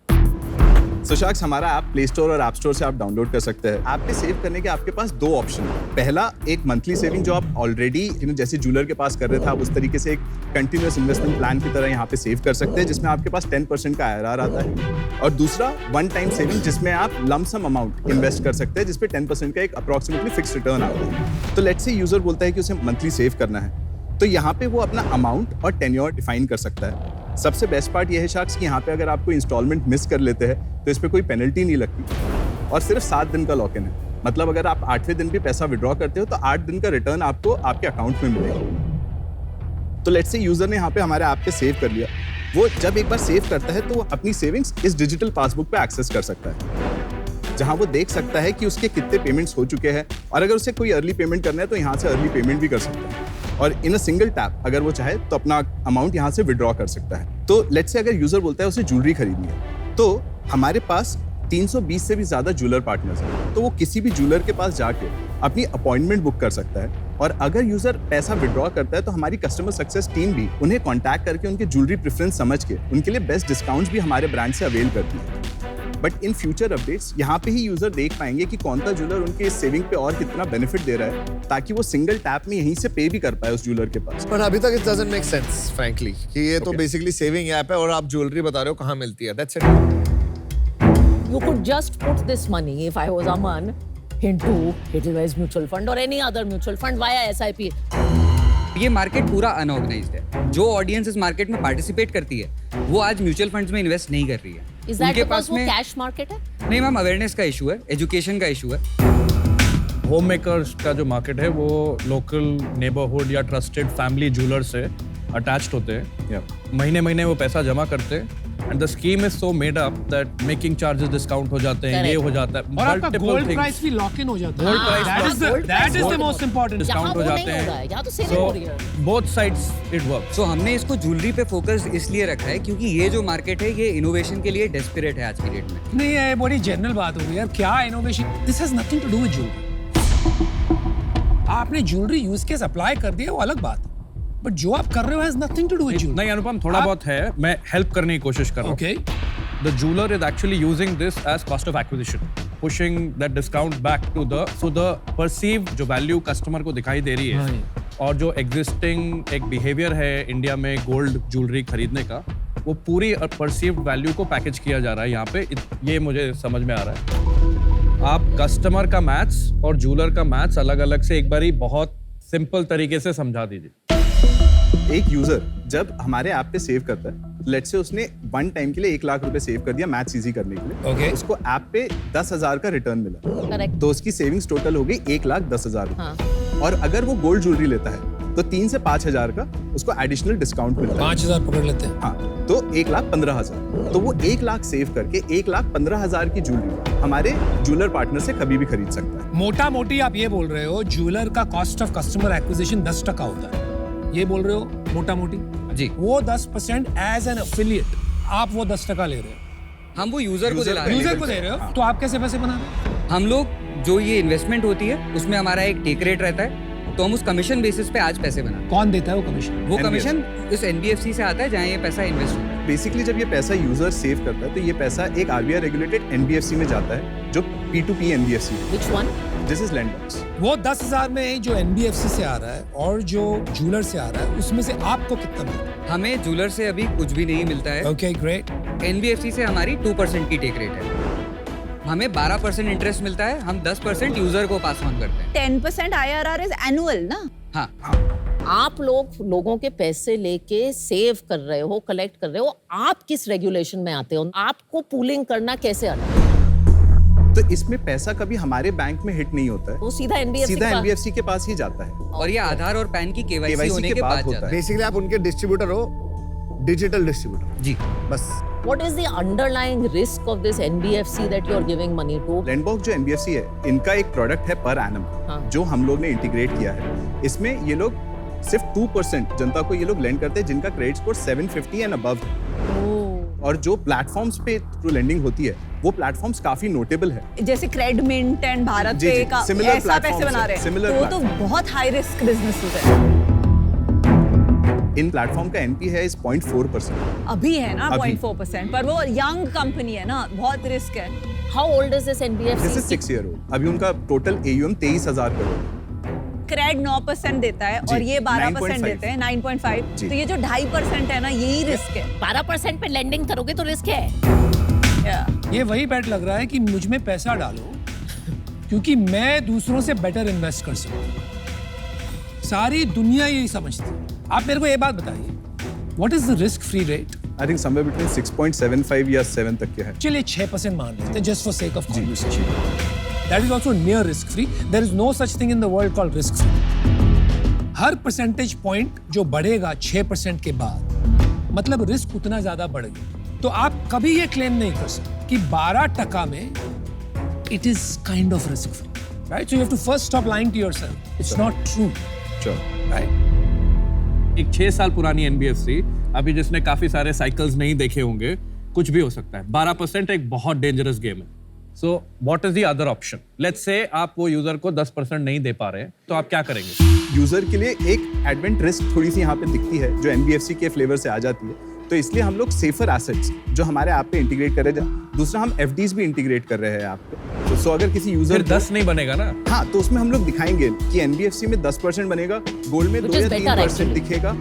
सो शार्क्स, हमारा ऐप प्ले स्टोर और ऐप स्टोर से आप डाउनलोड कर सकते हैं। ऐप पे सेव करने के आपके पास 2 ऑप्शन है। पहला, एक मंथली सेविंग जो आप ऑलरेडी जैसे ज्वेलर के पास कर रहे थे, आप उस तरीके से एक कंटिन्यूअस इन्वेस्टमेंट प्लान की तरह यहाँ पे सेव कर सकते हैं, जिसमें आपके पास 10% का IRR आता है। और दूसरा, 1 टाइम सेविंग, जिसमें आप लमसम अमाउंट इन्वेस्ट कर सकते हैं, जिसपे 10% का एक अप्रॉक्सीमेटली फिक्स रिटर्न आता है। तो लेट्स से यूजर बोलता है कि उसे मंथली सेव करना है, तो यहाँ पे वो अपना अमाउंट और टेन्योर डिफाइन कर सकता है। सबसे बेस्ट पार्ट ये है शार्क्स कि यहाँ पे अगर आपको इंस्टॉलमेंट मिस कर लेते हैं तो इस पे कोई पेनल्टी नहीं लगती और सिर्फ 7 दिन का लॉक इन है। मतलब अगर आप 8वें दिन भी पैसा विड्रॉ करते हो तो 8 दिन का रिटर्न आपको आपके अकाउंट में मिलेगा। तो लेट्स से यूजर ने यहाँ पे हमारे ऐप पे सेव कर लिया, वो जब एक बार सेव करता है तो वो अपनी सेविंग्स इस डिजिटल पासबुक पे एक्सेस कर सकता है, जहां वो देख सकता है कि उसके कितने पेमेंट्स हो चुके हैं और अगर उसे कोई अर्ली पेमेंट करना है तो यहाँ से अर्ली पेमेंट भी कर सकता है। और इन अ सिंगल टैप अगर वो चाहे तो अपना अमाउंट यहाँ से विड्रॉ कर सकता है। तो लेट्स से अगर यूजर बोलता है उसे ज्वेलरी खरीदनी है, तो हमारे पास 320 से भी ज्यादा ज्वेलर पार्टनर्स हैं, तो वो किसी भी ज्वेलर के पास जाके अपनी अपॉइंटमेंट बुक कर सकता है। और अगर यूजर पैसा विड्रॉ करता है तो हमारी कस्टमर सक्सेस टीम भी उन्हें कॉन्टैक्ट करके उनके ज्वेलरी प्रेफरेंस समझ के उनके लिए बेस्ट डिस्काउंट्स भी हमारे ब्रांड से अवेल करती है। बट इन फ्यूचर अपडेट्स यहाँ पे ही यूजर देख पाएंगे कि कौन सा ज्वेलर उनके इस सेविंग पे और कितना बेनिफिट दे रहा है, ताकि वो सिंगल टैप में यहीं से पे भी कर पाए उस ज्वेलर के पास। पर अभी तक it doesn't make sense frankly कि ये तो बेसिकली सेविंग ऐप है और आप ज्वेलरी बता रहे हो कहाँ मिलती है। That's it. You could just put this money, if I was Aman, into Edelweiss mutual fund or any other mutual fund via SIP. ये मार्केट पूरा अनऑर्गेनाइज्ड है। जो ऑडियंस इस मार्केट में पार्टिसिपेट करती है वो आज म्यूचुअल फंड्स में इन्वेस्ट नहीं कर रही है। Is that because वो कैश मार्केट है? नहीं मैम, अवेयरनेस का इशू है, एजुकेशन का इशू है। होम मेकर्स का जो मार्केट है वो लोकल नेबरहुड या ट्रस्टेड फैमिली ज्वेलर से अटैच्ड होते हैं। महीने महीने वो पैसा जमा करते हैं and the scheme is so made up that making charges discount हो जाते हैं, ये हो जाता है, और आपका गोल्ड प्राइस भी लॉक इन हो जाता है। Gold price that is the most important. Discount हो जाते हैं, यहाँ तो सेविंग हो रही है। Both sides it works. So हमने इसको ज्वेलरी पे फोकस इसलिए रखा है क्योंकि ये जो मार्केट है ये इनोवेशन के लिए डेस्परेट है आज की डेट में। नहीं, ये बड़ी जनरल बात हो गई यार, क्या innovation? This has nothing to do with jewellery. आपने ज्वेलरी यूज केस अप्लाई कर दिया वो अलग बात है, बट जो आप कर रहे हो has nothing to do with jewellery. नहीं अनुपम, थोड़ा बहुत है, मैं हेल्प करने की कोशिश कर रहा हूं। Okay. The jeweler is actually using this as cost of acquisition, pushing that discount back to the so the perceived जो value customer को दिखाई दे रही है और जो एग्जिस्टिंग एक बिहेवियर है इंडिया में गोल्ड ज्वेलरी खरीदने का, वो पूरी परसीव्ड वैल्यू को पैकेज किया जा रहा है यहाँ पे। ये मुझे समझ में आ रहा है। आप कस्टमर का मैथ्स और ज्वेलर का मैथ्स अलग अलग से एक बारी बहुत सिंपल तरीके से समझा दीजिए। एक यूजर जब हमारे ऐप पे सेव करता है, लेट्स से उसने वन टाइम के लिए 1 लाख रुपए सेव कर दिया मैथ्स इजी करने के लिए, Okay. उसको ऐप पे 10,000 का रिटर्न मिला, करेक्ट। तो उसकी सेविंग्स टोटल हो गई 1,10,000। हाँ। और अगर वो गोल्ड ज्वेलरी लेता है तो 3 से 5,000 का उसको एडिशनल डिस्काउंट मिलता है। 5,000 पकड़ लेते हैं। हाँ, तो 1,15,000। तो वो 1 लाख सेव करके 1,15,000 की ज्वेलरी हमारे ज्वेलर पार्टनर से कभी भी खरीद सकता है। मोटा मोटी आप ये बोल रहे हो ज्वेलर का कॉस्ट ऑफ कस्टमर एक्विजिशन 10% होता है, ये बोल रहे हो मोटा मोटी जी। वो 10% एज एन एफिलिएट आप वो 10% ले रहे हो, हम वो यूजर को दिला रहे हैं। यूजर को दे रहे हो, तो आप कैसे पैसे बना रहे हो? हम लोग जो ये इन्वेस्टमेंट होती है उसमें हमारा एक टेक रेट रहता है, तो हम उस कमीशन बेसिस पे आज पैसे बनाते हैं। कौन देता है वो कमीशन? वो कमीशन इस NBFC से आता है जहाँ ये पैसा इन्वेस्ट होता है। बेसिकली जब ये पैसा यूजर सेव करता है तो ये पैसा एक RBI रेगुलेटेड NBFC में जाता है, जो P2P NBFC है। Which one? This is Landbox. वो 10,000 में जो NBFC से आ रहा है और जो ज्वेलर से आ रहा है उसमें से आपको कितना मिलता है? हमें ज्वेलर से अभी कुछ भी नहीं मिलता है। Okay great. NBFC से हमारी 2% की टेक रेट है, हमें 12% इंटरेस्ट मिलता है, हम 10% यूजर को पास ऑन करते हैं। 10% IRR इज एनुअल ना? हाँ। आप लोगों के पैसे लेके सेव कर रहे हो, कलेक्ट कर रहे हो, आप किस रेगुलेशन में आते हो? आपको पूलिंग करना कैसे आता है? तो इसमें पैसा कभी हमारे बैंक में हिट नहीं होता है, वो सीधा NBFC के पास ही जाता है। और ये आधार और पैन की KYC होने के बाद जाता है। बेसिकली आप उनके डिस्ट्रीब्यूटर हो, डिजिटल डिस्ट्रीब्यूटर जी। बस। What is the underlying risk of this NBFC that you are giving money to? लैंडबॉक्स जो NBFC है, इनका एक प्रोडक्ट है पर एनम, जो हम लोग ने इंटीग्रेट किया है। इसमें ये लोग सिर्फ 2% जनता को ये लोग लेंड करते हैं जिनका क्रेडिट स्कोर 750 एंड अबव है। और जो प्लेटफॉर्म्स पे थ्रू लेंडिंग होती है वो प्लेटफॉर्म्स काफी नोटेबल है, जैसे क्रेडमिंट एंड भारत जी, पे जी, का similar ऐसा पैसे platforms बना है, रहे हैं, similar तो वो तो बहुत हाई रिस्क बिजनेस है। इन प्लेटफॉर्म का NP है इस 0.4%। अभी है ना अभी। 0.4%, पर वो यंग कंपनी है ना, बहुत रिस्क है। How old is this NBFC? This is 6 year old। अभी उनका टोटल AUM 23,000 करोड़। क्रेड 9% देता है और ये 12% देते हैं, 9.5। जी। तो ये जो 2.5% है ना, यही रिस्क है। 12% पे लेंडिंग करोगे तो रिस्क है। ये वही बैट लग रहा है कि मुझ में पैसा डालो क्योंकि मैं दूसरों से बेटर इन्वेस्ट कर सकूं। सारी दुनिया यही समझती है। आप मेरे को ये बात बताइए, what is the risk free rate? I think somewhere between 6.75 या 7 तक के है। चलिए 6% मान लेते हैं just for sake of conversation. That is also near risk free. There is no such thing in the world called risk free. हर percentage point जो बढ़ेगा 6% के बाद, मतलब रिस्क उतना ज्यादा बढ़ गया। तो आप कभी ये क्लेम नहीं कर सकते कि 12% में it is kind of risk free, right? So you have to first stop lying to yourself. It's not true, right? एक 6 साल पुरानी NBFC, अभी जिसने काफी सारे साइकिल्स नहीं देखे होंगे, कुछ भी हो सकता है। 12% एक बहुत डेंजरस गेम है। So what is the other option? Let's say आप वो यूजर को 10% नहीं दे पा रहे हैं, तो आप क्या करेंगे? यूजर के लिए एक एडवेंट रिस्क थोड़ी सी यहाँ पे दिखती है जो NBFC के फ्लेवर से आ जाती है, तो इसलिए हम लोग सेफर एसेट्स जो हमारे ऐप पे इंटीग्रेट कर रहे हैं। दूसरा, हम FDs भी इंटीग्रेट कर रहे हैं ऐप पे। तो सो अगर किसी यूजर 10 नहीं बनेगा ना? हाँ, तो उसमें हम लोग दिखाएंगे कि NBFC में 10% बनेगा, गोल्ड में 2 या 3% दिखेगा,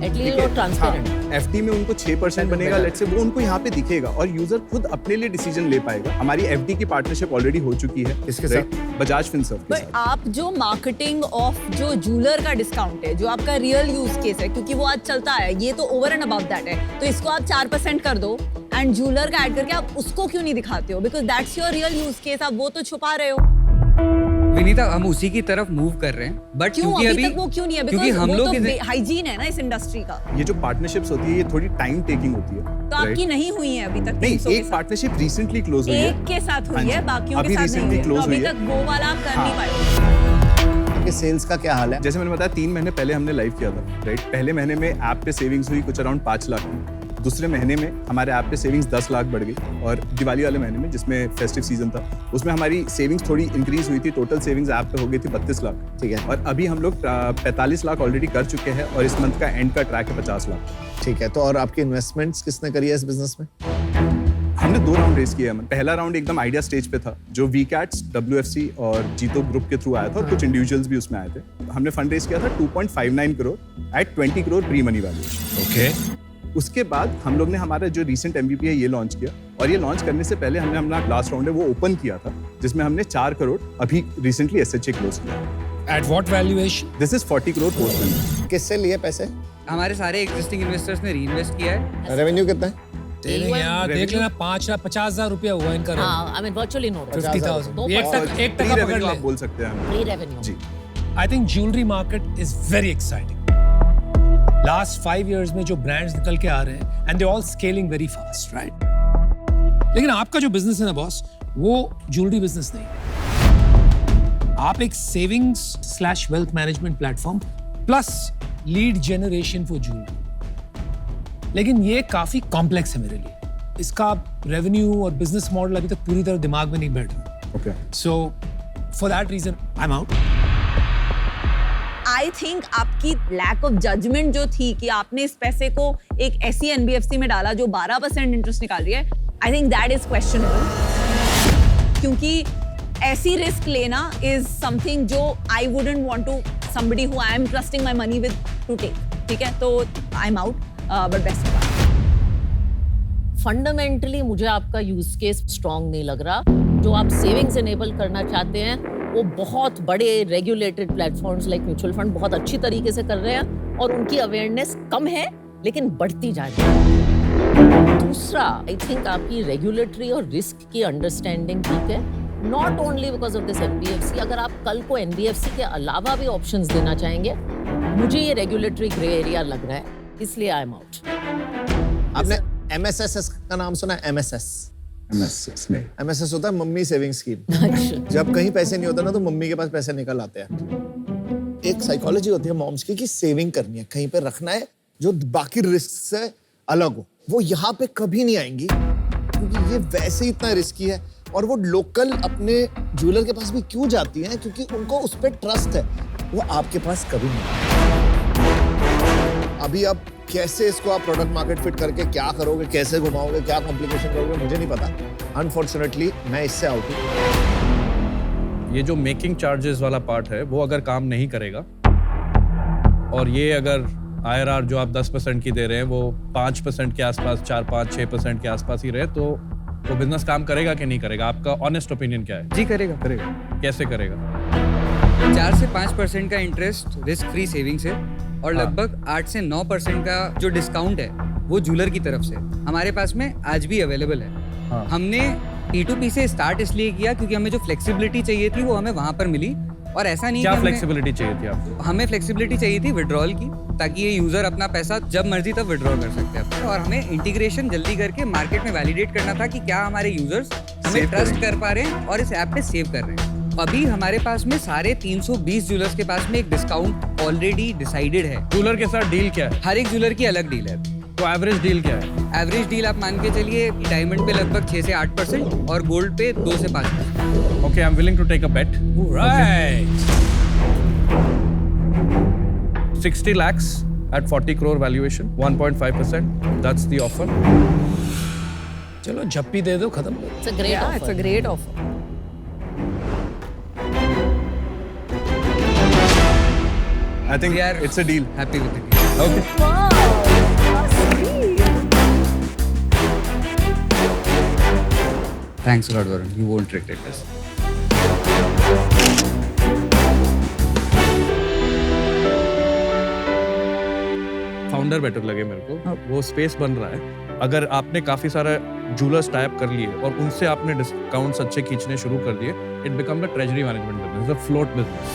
FD में उनको 6% बनेगा, लेट्स से वो उनको यहाँ पे दिखेगा और यूजर खुद अपने लिए डिसीजन ले पाएगा। हमारी FD की पार्टनरशिप ऑलरेडी हो चुकी है इसके साथ, बजाज फिनसर्व के साथ। आप जो मार्केटिंग ऑफ जो ज्वेलर का डिस्काउंट है, जो आपका रियल यूज केस है, क्योंकि वो आज चलता है, ये तो ओवर एंड अबव दैट है, तो इसको आप 4% कर दो एंड ज्वेलर का ऐड करके आप उसको क्यों नहीं दिखाते हो? Because that's your real use case, आप वो तो छुपा रहे हो। विनीता, हम उसी की तरफ मूव कर रहे हैं, बट क्योंकि अभी तक वो क्यों नहीं है? क्योंकि हम लोग हाइजीन है ना इस इंडस्ट्री का। ये जो पार्टनरशिप्स होती है ये थोड़ी टाइम टेकिंग होती है, तो आपकी नहीं हुई है अभी तक? नहीं, एक पार्टनरशिप रिसेंटली क्लोज हुई है, एक के साथ हुई है, बाकियों अभी के साथ recently नहीं हुई है, close तो अभी हुई है। तक वो वाला आप कर नहीं पाए। आपके सेल्स का क्या हाल है? जैसे मैंने बताया 3 महीने पहले हमने लाइव किया था, राइट? पहले महीने में ऐप पे सेविंग्स हुई कुछ अराउंड 5 लाख की। दूसरे महीने में हमारे ऐप पे सेविंग्स 10 लाख बढ़ गई, और दिवाली वाले महीने में जिसमें फेस्टिव सीजन था उसमें हमारी सेविंग्स थोड़ी इंक्रीज हुई थी। टोटल सेविंग्स ऐप पे हो गई थी 32 लाख। ठीक है। और अभी हम लोग 45 लाख ऑलरेडी कर चुके हैं और इस मंथ का एंड का ट्रैक है 50 लाख। ठीक है, तो और आपकी इन्वेस्टमेंट्स किसने करी है इस बिजनेस में? हमने 2 राउंड रेस किया है। पहला राउंड एकदम आइडिया स्टेज पे था, जो वीकैट्स, WFC और जीतो ग्रुप के थ्रू आया था और कुछ इंडिविजुअल्स भी उसमें आए थे। हमने फंड रेस किया था 2.59 crore at 20 crore pre money valuation. Okay. उसके बाद हम लोग ने हमारा जो रिसेंट MVP है ये लॉन्च किया, और ये लॉन्च करने से पहले हमने अपना लास्ट राउंड है वो ओपन किया था, जिसमें हमने 4 करोड़ अभी रिसेंटली SHA क्लोज किया। At what valuation? This is 40 crore post money. किससे लिए पैसे? हमारे सारे एग्जिस्टिंग इन्वेस्टर्स ने रीइन्वेस्ट किया है। रेवेन्यू कितना है? यार देख लेना, 5,50,000 रुपया हुआ इनका। हाँ, I mean virtually no. 50,000। एक टका पकड़ ले। आप बोल सकते हैं। Free revenue. Ji. I think jewelry market is very exciting. Last 5 years में जो brands निकल के आ रहे हैं, and they're all scaling very fast, right? लेकिन आपका जो business है ना बॉस, वो jewelry business नहीं। आप एक savings/wealth management platform plus lead generation for jewelry। लेकिन ये काफी कॉम्प्लेक्स है मेरे लिए। इसका रेवेन्यू और बिजनेस मॉडल अभी तक पूरी तरह दिमाग में नहीं बैठ रहा। Okay. So for that reason I am out. I think आपकी लैक ऑफ जजमेंट जो थी कि आपने इस पैसे को एक ऐसी NBFC में डाला जो 12% इंटरेस्ट निकाल रही है, I think that is questionable. क्योंकि ऐसी रिस्क लेना इज समथिंग जो I wouldn't want to somebody who I am trusting my money with to take. ठीक है, तो I am out, but best. Fundamentally मुझे आपका यूज केस स्ट्रांग नहीं लग रहा। जो आप सेविंग्स एनेबल करना चाहते हैं वो बहुत बड़े regulated platforms like mutual fund बहुत अच्छी तरीके से कर रहे हैं, और उनकी अवेयरनेस कम है लेकिन बढ़ती जा रही है। दूसरा, आई थिंक आपकी रेगुलेटरी और रिस्क की अंडरस्टैंडिंग ठीक है, not only because of this NBFC। अगर आप कल को NBFC के अलावा भी ऑप्शंस देना चाहेंगे, मुझे ये रेगुलेटरी ग्रे एरिया लग रहा है, इसलिए आई एम आउट। आपने MSS का नाम सुना है? MSS होता है मम्मी सेविंग स्कीम। जब कहीं पैसे नहीं होते ना तो मम्मी के पास पैसे निकल आते हैं। एक साइकोलॉजी होती है मॉम्स की कि सेविंग करनी है, कहीं पे रखना है जो बाकी रिस्क से अलग हो। वो यहाँ पे कभी नहीं आएंगी क्योंकि ये वैसे ही इतना रिस्की है। और वो लोकल अपने ज्वेलर के पास भी क्यों जाती हैं? क्योंकि उनको उस पर ट्रस्ट है। वो आपके पास कभी नहीं। अभी आप कैसे इसको आप प्रोडक्ट मार्केट फिट करके क्या करोगे, कैसे घुमाओगे, क्या कॉम्प्लिकेशन करोगे, मुझे नहीं पता। अनफॉर्चुनेटली मैं इससे आउट हूँ। ये जो मेकिंग चार्जेस वाला पार्ट है वो अगर काम नहीं करेगा, और ये अगर IRR जो आप 10% की दे रहे हैं वो 5% के आसपास, 4-5-6% के आसपास ही रहे, तो वो बिजनेस काम करेगा कि नहीं करेगा? आपका ऑनेस्ट ओपिनियन क्या है? जी करेगा। कैसे करेगा? 4 से 5% का इंटरेस्ट रिस्क फ्री सेविंग से, और लगभग 8 से 9% का जो डिस्काउंट है वो जूलर की तरफ से हमारे पास में आज भी अवेलेबल है। हमने P2P से स्टार्ट इसलिए किया क्योंकि हमें जो फ्लेक्सिबिलिटी चाहिए थी वो हमें वहां पर मिली, और ऐसा नहीं क्या कि फ्लेक्सिबिलिटी चाहिए थी आपको? हमें फ्लेक्सिबिलिटी चाहिए थी विड्रॉल की, ताकि ये यूजर अपना पैसा जब मर्जी तब विड्रॉ कर सकते हैं। और हमें इंटीग्रेशन जल्दी करके मार्केट में वैलिडेट करना था कि क्या हमारे यूजर्स हमें ट्रस्ट कर पा रहे हैं और इस ऐप पे सेव कर रहे हैं। अभी हमारे पास में सारे 320 ज्वेलर्स के पास में एक डिस्काउंट ऑलरेडी डिसाइडेड है। ज्वेलर के साथ डील क्या है? हर एक ज्वेलर की अलग डील है। तो एवरेज डील क्या है? एवरेज डील आप मान के चलिए डायमंड पे लगभग 6 से 8% और गोल्ड पे 2 से 5%। Okay, I am willing to take a bet. Right. 60 lakhs at 40 crore valuation, 1.5%. That's the offer. चलो झप्पी दे दो, खत्म। It's a great offer. It's a great offer. I think We are it's a deal. happy with the deal. Okay. Wow, sweet. Thanks a lot, Varun. You won't regret this. Founder better लगे मेरे को। वो space बन रहा है। अगर आपने काफी सारा जूलर्स टाइप कर लिए और उनसे आपने डिस्काउंट्स अच्छे खींचने शुरू कर दिए, it become the treasury management business, the float business.